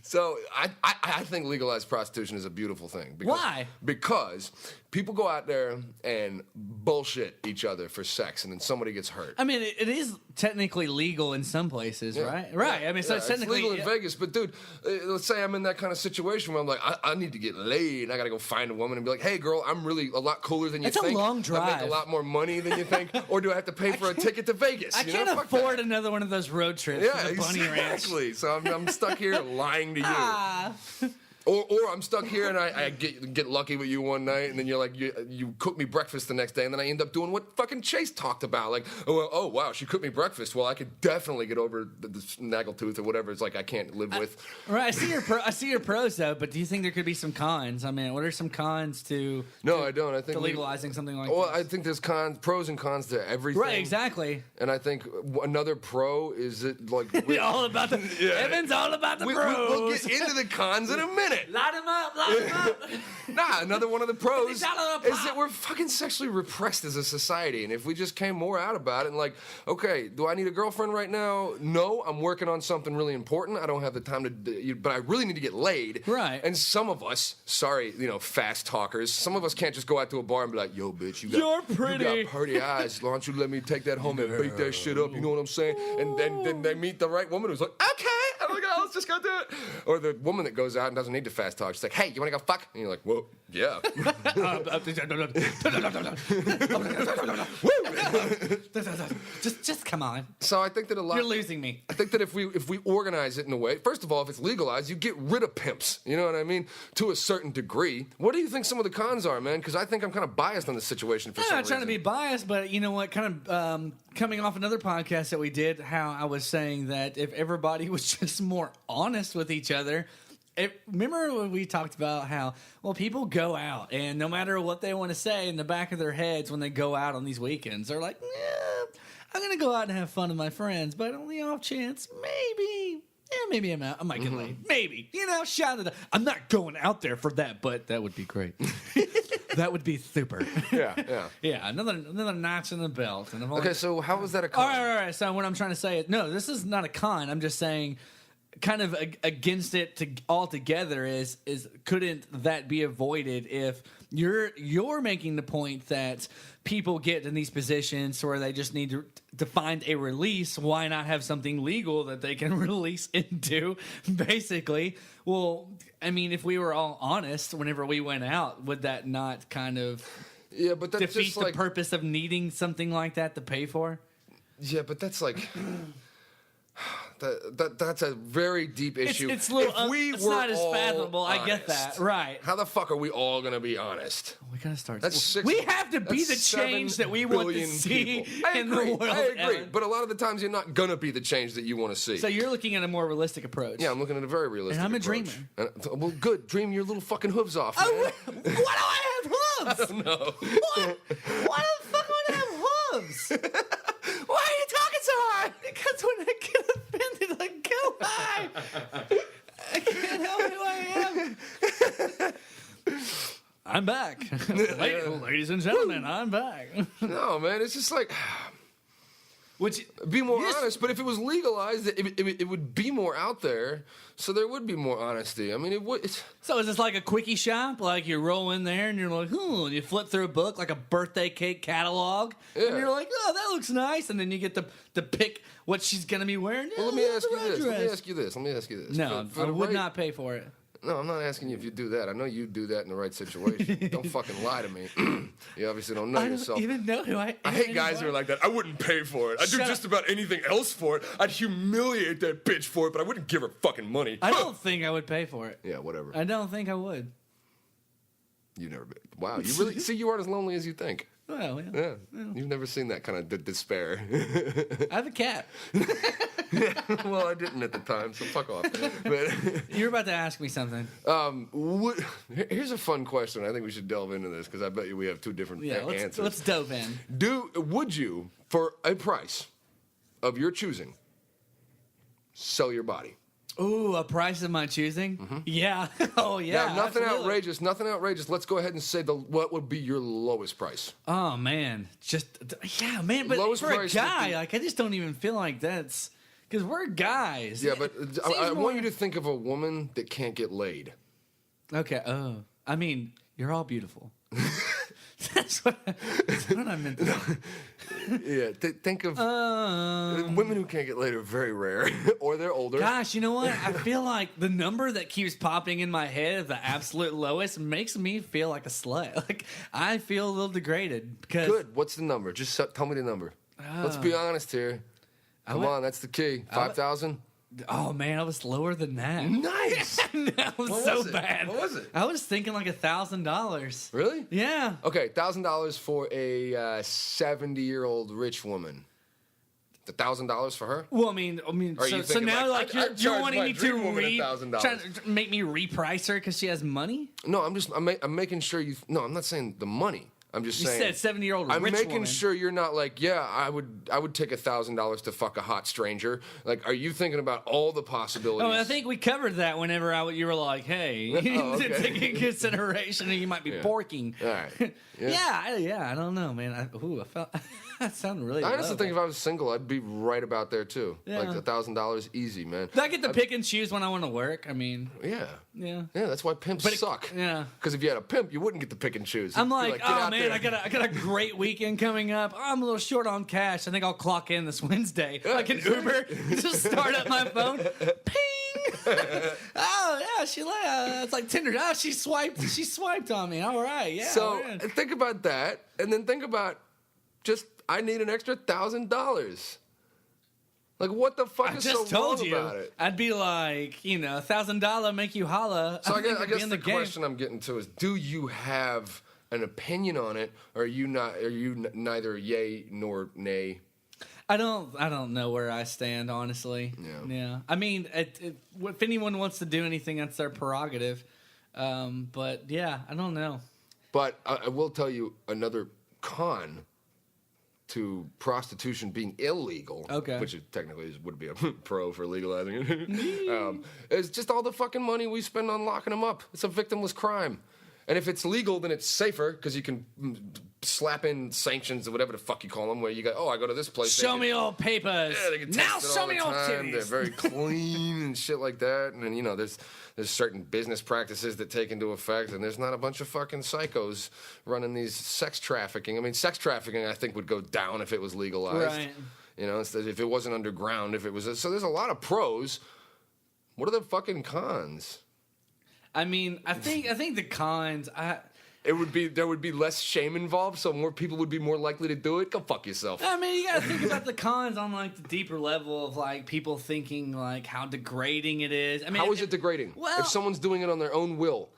S4: So I think legalized prostitution is a beautiful thing.
S3: Why?
S4: Because people go out there and bullshit each other for sex, and then somebody gets hurt.
S3: I mean, it is technically legal in some places, right? Right.
S4: Yeah.
S3: I mean, so it's technically
S4: legal in Vegas. But dude, let's say I'm in that kind of situation where I'm like, I need to get laid, and I gotta go find a woman and be like, hey, girl, I'm really a lot cooler than you think.
S3: It's a long drive.
S4: I make a lot more money than you think. Or do I have to pay for a ticket to Vegas?
S3: I can't afford another one of those road trips.
S4: Yeah,
S3: to the bunny
S4: exactly.
S3: ranch.
S4: So I'm stuck here lying to you. Or I'm stuck here and I get lucky with you one night, and then you're like, you cook me breakfast the next day, and then I end up doing what fucking Chase talked about. Like, oh wow, she cooked me breakfast. Well, I could definitely get over the snaggletooth or whatever it's like I can't live with.
S3: Right. I see your pros though, but do you think there could be some cons? I mean, what are some cons to?
S4: No, I don't. I think
S3: legalizing something like.
S4: Well,
S3: this?
S4: I think there's pros and cons to everything.
S3: Right. Exactly.
S4: And I think another pro is that like
S3: all about the Evan's all about the pros.
S4: We'll get into the cons in a minute.
S3: Light him up.
S4: Nah, another one of the pros is that we're fucking sexually repressed as a society, and if we just came more out about it and like, okay, do I need a girlfriend right now? No, I'm working on something really important. I don't have the time to, but I really need to get laid.
S3: Right.
S4: And some of us, sorry, fast talkers, some of us can't just go out to a bar and be like, yo, bitch,
S3: you're pretty.
S4: You got pretty eyes. Why don't you let me take that home and beat that shit up? You know what I'm saying? And then they meet the right woman who's like, okay. Oh my God, let's just go do it. Or the woman that goes out and doesn't need to fast talk. She's like, hey, you want to go fuck? And you're like, whoa, yeah.
S3: just come on.
S4: So I think that
S3: You're losing me.
S4: I think that if we organize it in a way, first of all, if it's legalized, you get rid of pimps. You know what I mean? To a certain degree. What do you think some of the cons are, man? Because I think I'm kind of biased on this situation for some reason.
S3: I'm not trying to be biased, but you know what? Kind of coming off another podcast that we did, how I was saying that if everybody was just more honest with each other. Remember when we talked about how, people go out and no matter what they want to say in the back of their heads when they go out on these weekends, they're like, I'm going to go out and have fun with my friends, but on the off chance, maybe I might get laid. Maybe. Shout it out. I'm not going out there for that, but that would be great. That would be super.
S4: Yeah.
S3: Yeah, another notch in the belt. And
S4: okay, so how was that a con?
S3: All right. So what I'm trying to say is, no, this is not a con. I'm just saying, kind of against it altogether is couldn't that be avoided if you're making the point that people get in these positions where they just need to find a release? Why not have something legal that they can release into, basically? Well, I mean, if we were all honest whenever we went out, would that not kind of
S4: but that's
S3: defeat
S4: just
S3: the
S4: like,
S3: purpose of needing something like that to pay for?
S4: Yeah, but that's like that's a very deep issue.
S3: It's little,
S4: if
S3: it's not as fathomable.
S4: honest,
S3: I get that, right?
S4: How the fuck are we all gonna be honest?
S3: We gotta start.
S4: That's
S3: we have to be the
S4: 7
S3: change that we want to
S4: billion
S3: see
S4: people.
S3: in the world.
S4: I agree,
S3: Evan.
S4: but a lot of the times you're not gonna be the change that you want to see.
S3: So you're looking at a more realistic approach.
S4: Yeah, I'm looking at a very realistic
S3: And I'm a
S4: approach.
S3: dreamer.
S4: Well, good. Dream your little fucking hooves off, man.
S3: Oh, why do I have hooves?
S4: I don't know.
S3: What? Why the fuck would I have hooves?
S4: Why are you talking so hard?
S3: Because when I get offended, I go high. I can't help who I am. I'm back. Ladies and gentlemen, I'm back.
S4: No, man. It's just like,
S3: Which,
S4: be more
S3: yes.
S4: honest. But if it was legalized, it would be more out there. So there would be more honesty. I mean, it would.
S3: So is this like a quickie shop? Like you roll in there and you're like, and you flip through a book like a birthday cake catalog,
S4: Yeah.
S3: and you're like, oh, that looks nice, and then you get to pick what she's gonna be wearing.
S4: Well, let me ask you this.
S3: Let
S4: Let me ask you this.
S3: No,
S4: For
S3: I
S4: the
S3: would
S4: right-
S3: not pay for it.
S4: No, I'm not asking you if you do that. I know you do that in the right situation. Don't fucking lie to me. You obviously don't know
S3: I
S4: yourself.
S3: don't even know who I am.
S4: I hate guys who are like that. I wouldn't pay for it. I'd do
S3: Shut
S4: just about anything else for it. I'd humiliate that bitch for it, but I wouldn't give her fucking money.
S3: I don't think I would pay for it.
S4: Yeah, whatever.
S3: I don't think I would.
S4: You never been. Wow, you really see you aren't as lonely as you think.
S3: Well, yeah.
S4: Yeah, you've never seen that kind of despair.
S3: I have a cat.
S4: Well, I didn't at the time, so fuck off. But
S3: You're about to ask me something.
S4: here's a fun question. I think we should delve into this because I bet you we have two different
S3: Yeah,
S4: answers.
S3: let's dove in.
S4: Would you, for a price of your choosing, sell your body?
S3: Ooh, a price of my choosing? Yeah. Oh, yeah.
S4: Now, nothing
S3: absolutely.
S4: outrageous. Nothing outrageous. Let's go ahead and say what would be your lowest price?
S3: Oh man, yeah, man. But
S4: Lowest
S3: for a
S4: price would
S3: guy,
S4: be-
S3: like I just don't even feel like that's because we're guys.
S4: Yeah, but I
S3: Seems
S4: want you
S3: more-
S4: to think of a woman that can't get laid.
S3: Okay. Oh, I mean, you're all beautiful. that's what I meant. To say.
S4: Yeah, think of women who can't get laid are very rare, or they're older.
S3: Gosh, you know what? I feel like the number that keeps popping in my head of the absolute lowest makes me feel like a slut. Like I feel a little degraded because
S4: Good. What's the number? Just tell me the number. Let's be honest here. Come
S3: would-
S4: on, that's the key. 5,000.
S3: Oh man, I was lower than that.
S4: Nice.
S3: That was
S4: What
S3: so
S4: was it?
S3: bad.
S4: What was it?
S3: I was thinking like $1,000.
S4: Really?
S3: Yeah.
S4: Okay, $1,000 for a 70-year-old rich woman. $1,000 for her?
S3: Well, I mean,
S4: Are you
S3: so
S4: thinking
S3: now
S4: like,
S3: like
S4: I'd
S3: you're
S4: charge
S3: wanting
S4: my
S3: me to
S4: dream woman $1,000.
S3: trying to make me reprice her because she has money.
S4: No, I'm making sure you. No, I'm not saying the money. I'm just
S3: You
S4: saying.
S3: said 70-year-old
S4: I'm
S3: rich
S4: making
S3: woman.
S4: sure you're not like, yeah, I would take $1,000 to fuck a hot stranger. Like, are you thinking about all the possibilities?
S3: Oh, I think we covered that whenever you were like, "Hey,
S4: Oh, okay.
S3: take into consideration that you might be porking."
S4: All right.
S3: Yeah, I don't know, man. I felt that sounded really.
S4: I honestly
S3: low.
S4: think if I was single, I'd be right about there too.
S3: Yeah.
S4: Like $1,000 easy, man.
S3: Do I get to pick and choose when I want to work? I mean,
S4: Yeah.
S3: yeah.
S4: Yeah, that's why pimps suck.
S3: Yeah.
S4: Because if you had a pimp, you wouldn't get to pick and choose.
S3: I'm
S4: You'd be
S3: like,
S4: "Get
S3: oh
S4: out
S3: man,
S4: there."
S3: I got a great weekend coming up. Oh, I'm a little short on cash. I think I'll clock in this Wednesday. Like an Uber, just start up my phone. Ping. Oh yeah, it's like Tinder. Oh, she swiped on me. All right, yeah.
S4: So
S3: we're in.
S4: think about that, and then think about just I need an extra $1,000. Like, what the fuck
S3: I
S4: is
S3: just
S4: so
S3: told
S4: wrong
S3: you.
S4: about it?
S3: I'd be like, $1,000 make you holla.
S4: So I
S3: think
S4: guess
S3: I'd be in
S4: the
S3: game.
S4: question I'm getting to is: do you have an opinion on it, or are you not? Are you neither yay nor nay?
S3: I don't know where I stand, honestly. Yeah. I mean, if anyone wants to do anything, that's their prerogative. But yeah, I don't know.
S4: But I will tell you another con to prostitution being illegal,
S3: Okay.
S4: which technically would be a pro for legalizing it, is just all the fucking money we spend on locking them up. It's a victimless crime. And if it's legal, then it's safer because you can slap in sanctions or whatever the fuck you call them, where you go, oh, I go to this place.
S3: Show me all papers.
S4: Yeah, they can
S3: Now
S4: test it
S3: show
S4: all
S3: me
S4: the
S3: all
S4: time. They're
S3: titties.
S4: very clean and shit like that. And then, you know, there's certain business practices that take into effect, and there's not a bunch of fucking psychos running these sex trafficking. I mean, sex trafficking, I think, would go down if it was legalized.
S3: Right.
S4: You know, instead, if it wasn't underground, if it was. So there's a lot of pros. What are the fucking cons?
S3: I mean, I think the cons.
S4: There would be less shame involved, so more people would be more likely to do it. Go fuck yourself.
S3: I mean, you gotta think about the cons on like the deeper level of like people thinking like how degrading it is. I mean,
S4: How is it degrading?
S3: Well,
S4: If someone's doing it on their own will.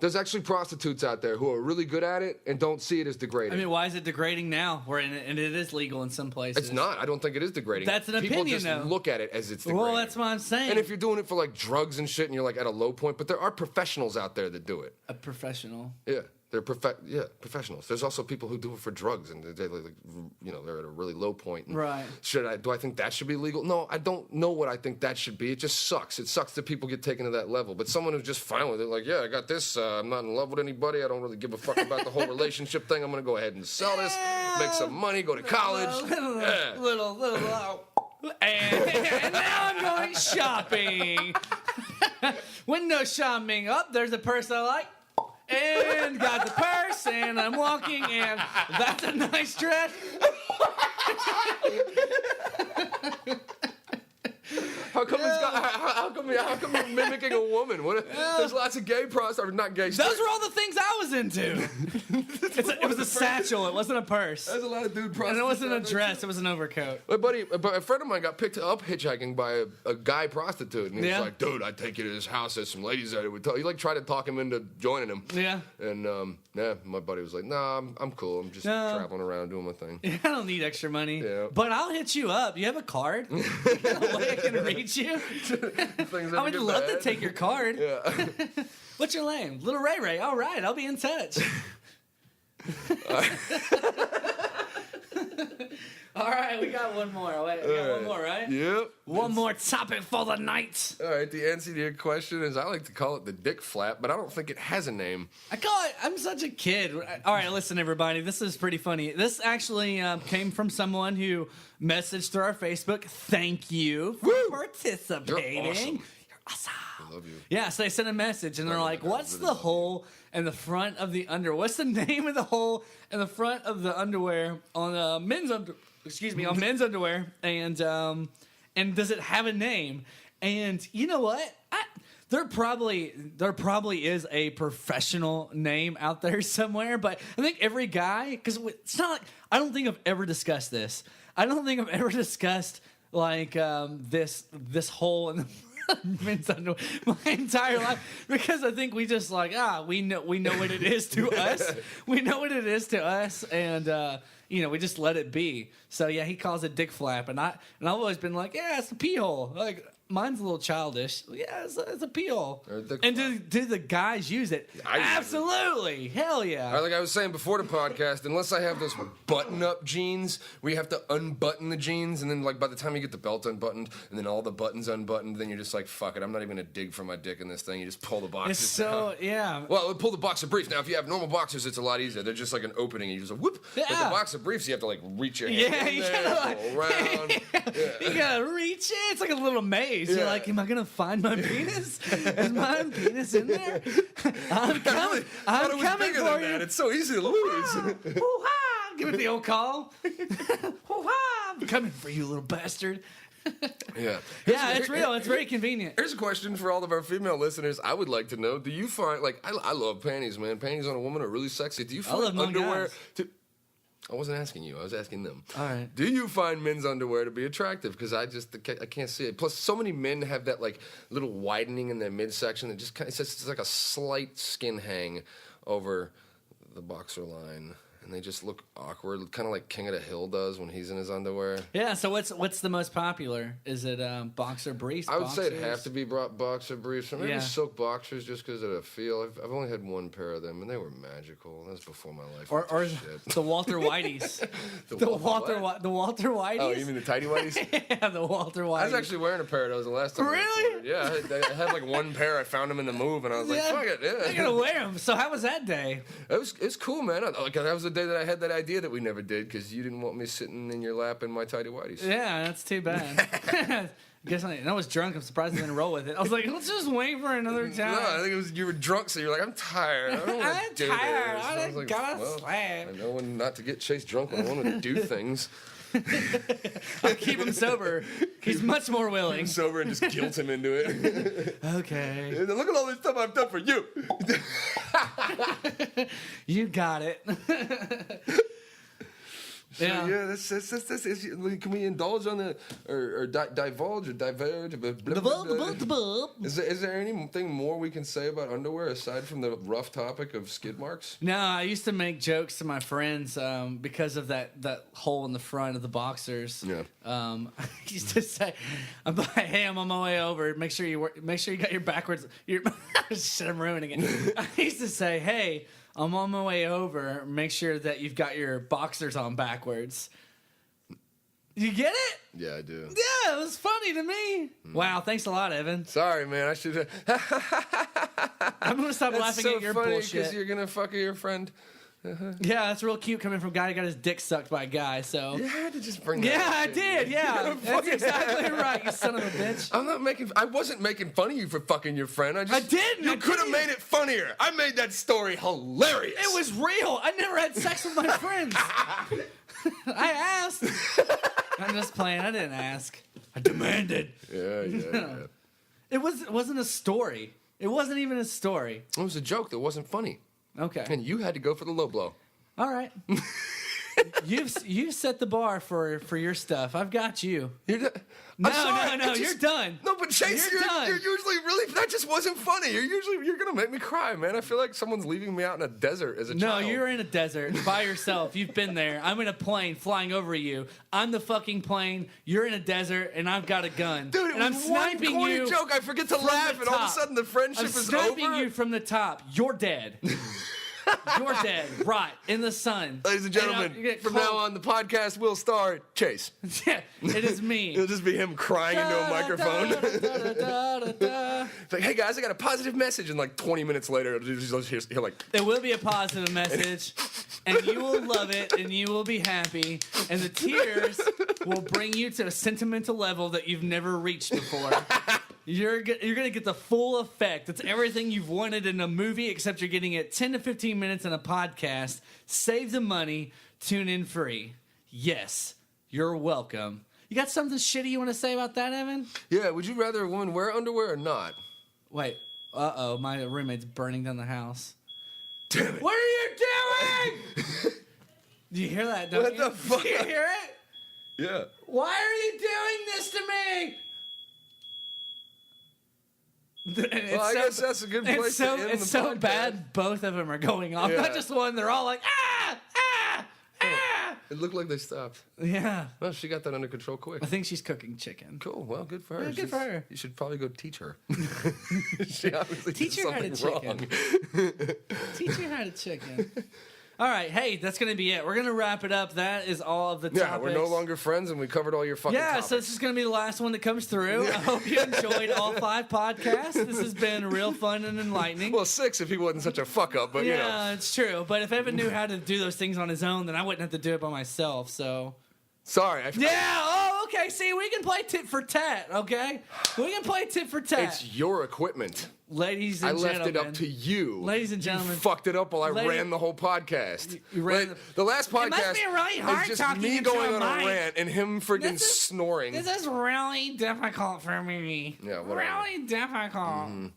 S4: There's actually prostitutes out there who are really good at it and don't see it as degrading.
S3: I mean, why is it degrading now? And it is legal in some places.
S4: It's not. I don't think it is degrading.
S3: That's an
S4: People
S3: opinion,
S4: just
S3: though.
S4: look at it as it's degrading.
S3: Well, that's what I'm saying.
S4: And if you're doing it for like drugs and shit and you're like at a low point, but there are professionals out there that do it.
S3: A professional.
S4: Yeah. They're professionals. There's also people who do it for drugs, and they're like, you know, they're at a really low point. And
S3: Right.
S4: Do I think that should be legal? No, I don't know what I think that should be. It just sucks. It sucks that people get taken to that level. But someone who's just fine with it, like, yeah, I got this. I'm not in love with anybody. I don't really give a fuck about the whole relationship thing. I'm gonna go ahead and sell this, make some money, go to college.
S3: Little. And now I'm going shopping. Window shopping. Up, there's a purse I like. And got the purse, and I'm walking, and that's a nice dress.
S4: How come you're mimicking a woman? There's lots of gay prostitutes, not gay.
S3: Those were all the things I was into. It was a satchel. It wasn't a purse.
S4: There's a lot of dude prostitutes.
S3: And it wasn't a dress. It was an overcoat.
S4: A friend of mine got picked up hitchhiking by a guy prostitute, and he was
S3: Yeah.
S4: like, "Dude, I'd take you to his house. There's some ladies that would tell." He like tried to talk him into joining him.
S3: Yeah.
S4: And my buddy was like, "Nah, I'm cool. I'm just traveling around doing my thing."
S3: I don't need extra money.
S4: Yeah.
S3: But I'll hit you up. You have a card? You got a way I can reach you? I would love to take your card.
S4: Yeah.
S3: What's your name? Little Ray Ray. All right, I'll be in touch. All right, we got one more. Wait, we got one more, right?
S4: Yep.
S3: One more topic for the night.
S4: All right. The answer to your question is I like to call it the dick flap, but I don't think it has a name.
S3: I call it, I'm such a kid. All right, listen, everybody. This is pretty funny. This actually came from someone who messaged through our Facebook. Thank you for participating.
S4: You're awesome.
S3: You're awesome.
S4: I love you.
S3: Yeah, so they sent a message, and they're like, what's the hole in the front of the underwear? What's the name of the hole in the front of the underwear on men's underwear? On men's underwear, and does it have a name? And you know what? There probably is a professional name out there somewhere, but I think every guy, because it's not like, I don't think I've ever discussed this. I don't think I've ever discussed like this hole in the men's underwear my entire life, because I think we just like we know what it is to us. We know what it is to us, and we just let it be. So yeah, he calls it dick flap, and I've always been like, yeah, it's a pee hole. Like mine's a little childish. Yeah, it's a pee hole. And do the guys use it? Absolutely, hell yeah.
S4: Like I was saying before the podcast, unless I have those button-up jeans, where you have to unbutton the jeans, and then like by the time you get the belt unbuttoned, and then all the buttons unbuttoned, then you're just like, fuck it, I'm not even gonna dig for my dick in this thing. You just pull the boxes
S3: It's so
S4: down.
S3: yeah.
S4: Well, pull the boxer briefs. Now, if you have normal boxers, it's a lot easier. They're just like an opening, and you just like, whoop. But the
S3: Yeah.
S4: boxer briefs, you have to like reach your hand in
S3: You
S4: there,
S3: gotta,
S4: go around.
S3: you gotta reach it. It's like a little maze. You're
S4: Yeah.
S3: like, am I gonna find my penis? Is my penis in there? I'm coming. I'm coming for you.
S4: It's so easy to lose.
S3: Hoo-ha! Give it the old call. Hoo-ha! I'm coming for you, little bastard.
S4: Yeah.
S3: Yeah, it's real. It's very convenient.
S4: Here's a question for all of our female listeners. I would like to know: do you find I love panties, man? Panties on a woman are really sexy. Do you find
S3: love my
S4: underwear?
S3: guys.
S4: I wasn't asking you. I was asking them.
S3: All right.
S4: Do you find men's underwear to be attractive? Because I can't see it. Plus, so many men have that like little widening in their midsection that just kind of, it's like a slight skin hang over the boxer line. And they just look awkward, kind of like King of the Hill does when he's in his underwear.
S3: Yeah. So what's the most popular? Is it boxer briefs?
S4: I would say it'd
S3: boxers?
S4: have to be boxer briefs, or maybe
S3: Yeah.
S4: silk boxers, just because of the feel. I've only had one pair of them, and they were magical. That was before my life.
S3: Or
S4: went to shit.
S3: the Walter Whiteys. the Walter Whiteys.
S4: Oh, you mean the tidy whities?
S3: Yeah, the Walter Whiteys.
S4: I was actually wearing a pair of those the last time. I
S3: Really?
S4: recorded. Yeah, I had like one pair. I found them in the move, and I was like,
S3: Yeah.
S4: "Fuck it,
S3: I
S4: yeah."
S3: gotta wear them. So how was that day?
S4: It was cool, man. That was the day that I had that idea that we never did because you didn't want me sitting in your lap in my tighty whities.
S3: Yeah, that's too bad. Guess I was drunk. I'm surprised I didn't roll with it. I was like, let's just wait for another time.
S4: No, I think it was you were drunk, so you're like, I'm tired. I don't want to do this.
S3: I
S4: was like,
S3: gotta
S4: well,
S3: sleep.
S4: I know when not to get Chase drunk when I want to do things.
S3: I'll keep him sober. He's much more willing.
S4: Sober and just guilt him into it.
S3: Okay.
S4: Look at all this stuff I've done for you.
S3: You got it.
S4: So, yeah, that's can we indulge on the or divulge or diverge? Is there anything more we can say about underwear aside from the rough topic of skid marks?
S3: No, I used to make jokes to my friends because of that hole in the front of the boxers.
S4: Yeah.
S3: I used to say, "I'm like, hey, I'm on my way over. Make sure you got your backwards. Shit, I'm ruining it." I used to say, "Hey, I'm on my way over. Make sure that you've got your boxers on backwards." You get it?
S4: Yeah, I do.
S3: Yeah, it was funny to me. Wow, thanks a lot, Evan.
S4: Sorry, man. I should.
S3: I'm gonna stop laughing at your bullshit.
S4: Because you're gonna fuck your friend.
S3: Yeah, that's real cute coming from a guy who got his dick sucked by a guy. So
S4: You had to just bring that
S3: yeah,
S4: up,
S3: I
S4: didn't
S3: did.
S4: you?
S3: Yeah, that's exactly right. You son of a bitch.
S4: I wasn't making fun of you for fucking your friend.
S3: I didn't.
S4: You
S3: I
S4: could have
S3: didn't.
S4: made it funnier. I made that story hilarious.
S3: It was real. I never had sex with my friends. I asked. I'm just playing. I didn't ask. I demanded.
S4: Yeah.
S3: It wasn't a story. It wasn't even a story.
S4: It was a joke that wasn't funny.
S3: Okay.
S4: And you had to go for the low blow.
S3: All right. You've set the bar for your stuff. I've got you.
S4: I'm
S3: No,
S4: sorry,
S3: no,
S4: it
S3: you're done.
S4: No, but Chase,
S3: You're done.
S4: you're usually really. That just wasn't funny. You're gonna make me cry, man. I feel like someone's leaving me out in a desert as a
S3: No,
S4: child.
S3: you're in a desert by yourself. You've been there. I'm in a plane flying over you. I'm the fucking plane. You're in a desert, and I've got a gun.
S4: Dude, it
S3: and I'm
S4: was one
S3: sniping
S4: corny
S3: you
S4: joke. I forget to
S3: from
S4: laugh,
S3: the
S4: and all of a
S3: top.
S4: sudden the friendship
S3: I'm
S4: is
S3: sniping
S4: over.
S3: you from the top. You're dead. You're dead. Right in the sun.
S4: Ladies and gentlemen,
S3: you get
S4: from
S3: cold.
S4: now on, the podcast will star Chase.
S3: Yeah, it is me.
S4: It'll just be him crying into a microphone. It's like, hey guys, I got a positive message, and like 20 minutes later, it'll just hear like,
S3: It will be a positive message, and you will love it, and you will be happy, and the tears will bring you to a sentimental level that you've never reached before. You're gonna get the full effect. It's everything you've wanted in a movie, except you're getting it 10 to 15 minutes in a podcast. Save the money. Tune in free. Yes, you're welcome. You got something shitty you want to say about that, Evan?
S4: yeah, would you rather a woman wear underwear or not?
S3: Wait. Uh-oh, my roommate's burning down the house.
S4: Damn it.
S3: What are you doing? Do you hear that? Don't
S4: What
S3: you?
S4: the fuck?
S3: Do you hear it?
S4: Yeah.
S3: Why are you doing this to me?
S4: Well, I guess that's a good place to end
S3: It's
S4: the
S3: so
S4: podcast.
S3: bad both of them are going off.
S4: Yeah.
S3: Not just one. They're all like, ah, ah, ah.
S4: It looked like they stopped.
S3: Yeah.
S4: Well, she got that under control quick.
S3: I think she's cooking chicken.
S4: Cool. Well, good for her.
S3: Yeah, good for her.
S4: You should probably go teach her. She obviously
S3: Teach
S4: did
S3: her how to
S4: something
S3: chicken.
S4: wrong.
S3: Teach her how to chicken. All right. Hey, that's going to be it. We're going to wrap it up. That is all of the topics.
S4: Yeah, we're no longer friends, and we covered all your fucking
S3: Yeah,
S4: topics.
S3: so this is going to be the last one that comes through. I hope you enjoyed all 5 podcasts. This has been real fun and enlightening.
S4: Well, 6 if he wasn't such a fuck up, but you know.
S3: Yeah, it's true. But if Evan knew how to do those things on his own, then I wouldn't have to do it by myself. So
S4: Sorry.
S3: yeah. Oh, okay. See, we can play tit for tat. Okay, we can play tit for tat,
S4: It's your equipment.
S3: ladies
S4: I
S3: and
S4: left
S3: gentlemen.
S4: it up to you.
S3: Ladies and gentlemen.
S4: You fucked it up while I
S3: Lady-
S4: ran the whole podcast.
S3: You ran
S4: the last podcast
S3: must be really hard
S4: is just
S3: talking
S4: me
S3: into
S4: going
S3: a
S4: on a
S3: mic.
S4: rant and him freaking
S3: This is-
S4: snoring.
S3: This is really difficult for me.
S4: Yeah, whatever.
S3: Really difficult.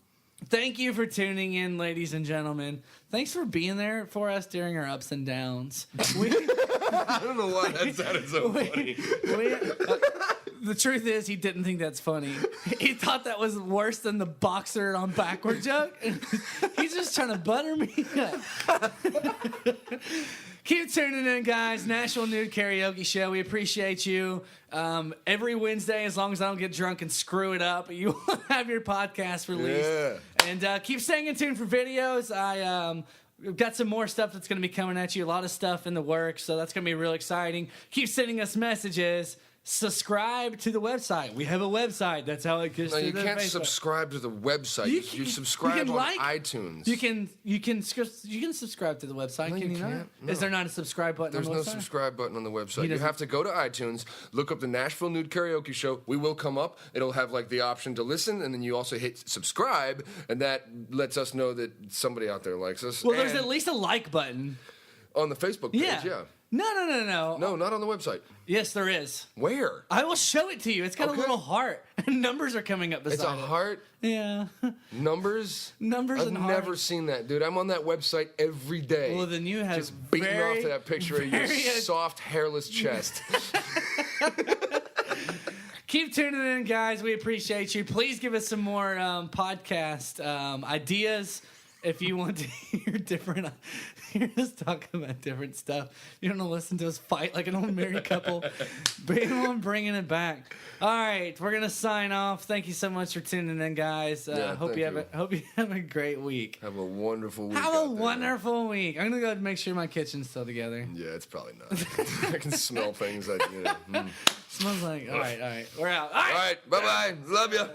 S3: Thank you for tuning in, ladies and gentlemen. Thanks for being there for us during our ups and downs.
S4: I don't know why that sounded so funny.
S3: The truth is, he didn't think that's funny. He thought that was worse than the boxer on backward joke. He's just trying to butter me up. Keep tuning in, guys. Nashville Nude Karaoke Show. We appreciate you. Every Wednesday, as long as I don't get drunk and screw it up, you will have your podcast released.
S4: Yeah.
S3: And keep staying in tune for videos. We've got some more stuff that's going to be coming at you. A lot of stuff in the works, so that's going to be real exciting. Keep sending us messages. subscribe to the website. We have a website. That's how it gets
S4: No,
S3: to
S4: you
S3: the
S4: can't
S3: Facebook.
S4: subscribe to the website. You subscribe
S3: can
S4: on
S3: like-
S4: iTunes.
S3: You can subscribe to the website.
S4: No,
S3: can
S4: you
S3: you not?
S4: can't. No.
S3: Is there not a subscribe button
S4: There's
S3: on the
S4: no
S3: website?
S4: subscribe button on the website. You
S3: doesn't-
S4: have to go to iTunes, look up the Nashville Nude Karaoke Show. We will come up. It'll have like the option to listen, and then you also hit subscribe, and that lets us know that somebody out there likes us.
S3: Well, there's
S4: And
S3: at least a like button.
S4: on the Facebook page.
S3: Yeah.
S4: Yeah.
S3: No.
S4: No, not on the website.
S3: Yes, there is.
S4: Where?
S3: I will show it to you. It's got a
S4: Okay.
S3: little heart. Numbers are coming up beside
S4: It's a
S3: it.
S4: heart.
S3: Yeah.
S4: Numbers?
S3: Numbers
S4: I've
S3: and
S4: never
S3: hearts.
S4: seen that, dude. I'm on that website every day.
S3: Well, then you have
S4: just beating
S3: very,
S4: off to that picture of your
S3: very-
S4: soft, hairless chest.
S3: Keep tuning in, guys. We appreciate you. Please give us some more podcast ideas if you want to hear us talk about different stuff. You don't want to listen to us fight like an old married couple. Bringing it back. All right, we're gonna sign off. Thank you so much for tuning in, guys.
S4: Yeah,
S3: hope
S4: thank
S3: you have
S4: you.
S3: hope you have a great week.
S4: Have a wonderful week.
S3: Have a
S4: out there.
S3: wonderful week. I'm gonna go make sure my kitchen's still together.
S4: Yeah, it's probably not. I can smell things.
S3: Smells like. All right. We're out.
S4: All right, bye-bye. Love you.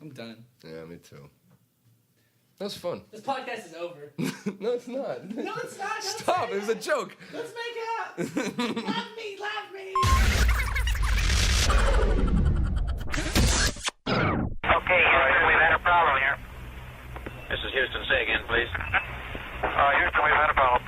S3: I'm done.
S4: Yeah, me too. That was fun.
S3: This podcast is over.
S4: No, it's not.
S3: No, it's not. Don't
S4: Stop.
S3: say
S4: It was a
S3: that.
S4: joke.
S3: Let's make out. Love me.
S2: Okay, Houston, we've had a problem here. This is Houston. Say again, please. Houston, we've had a problem.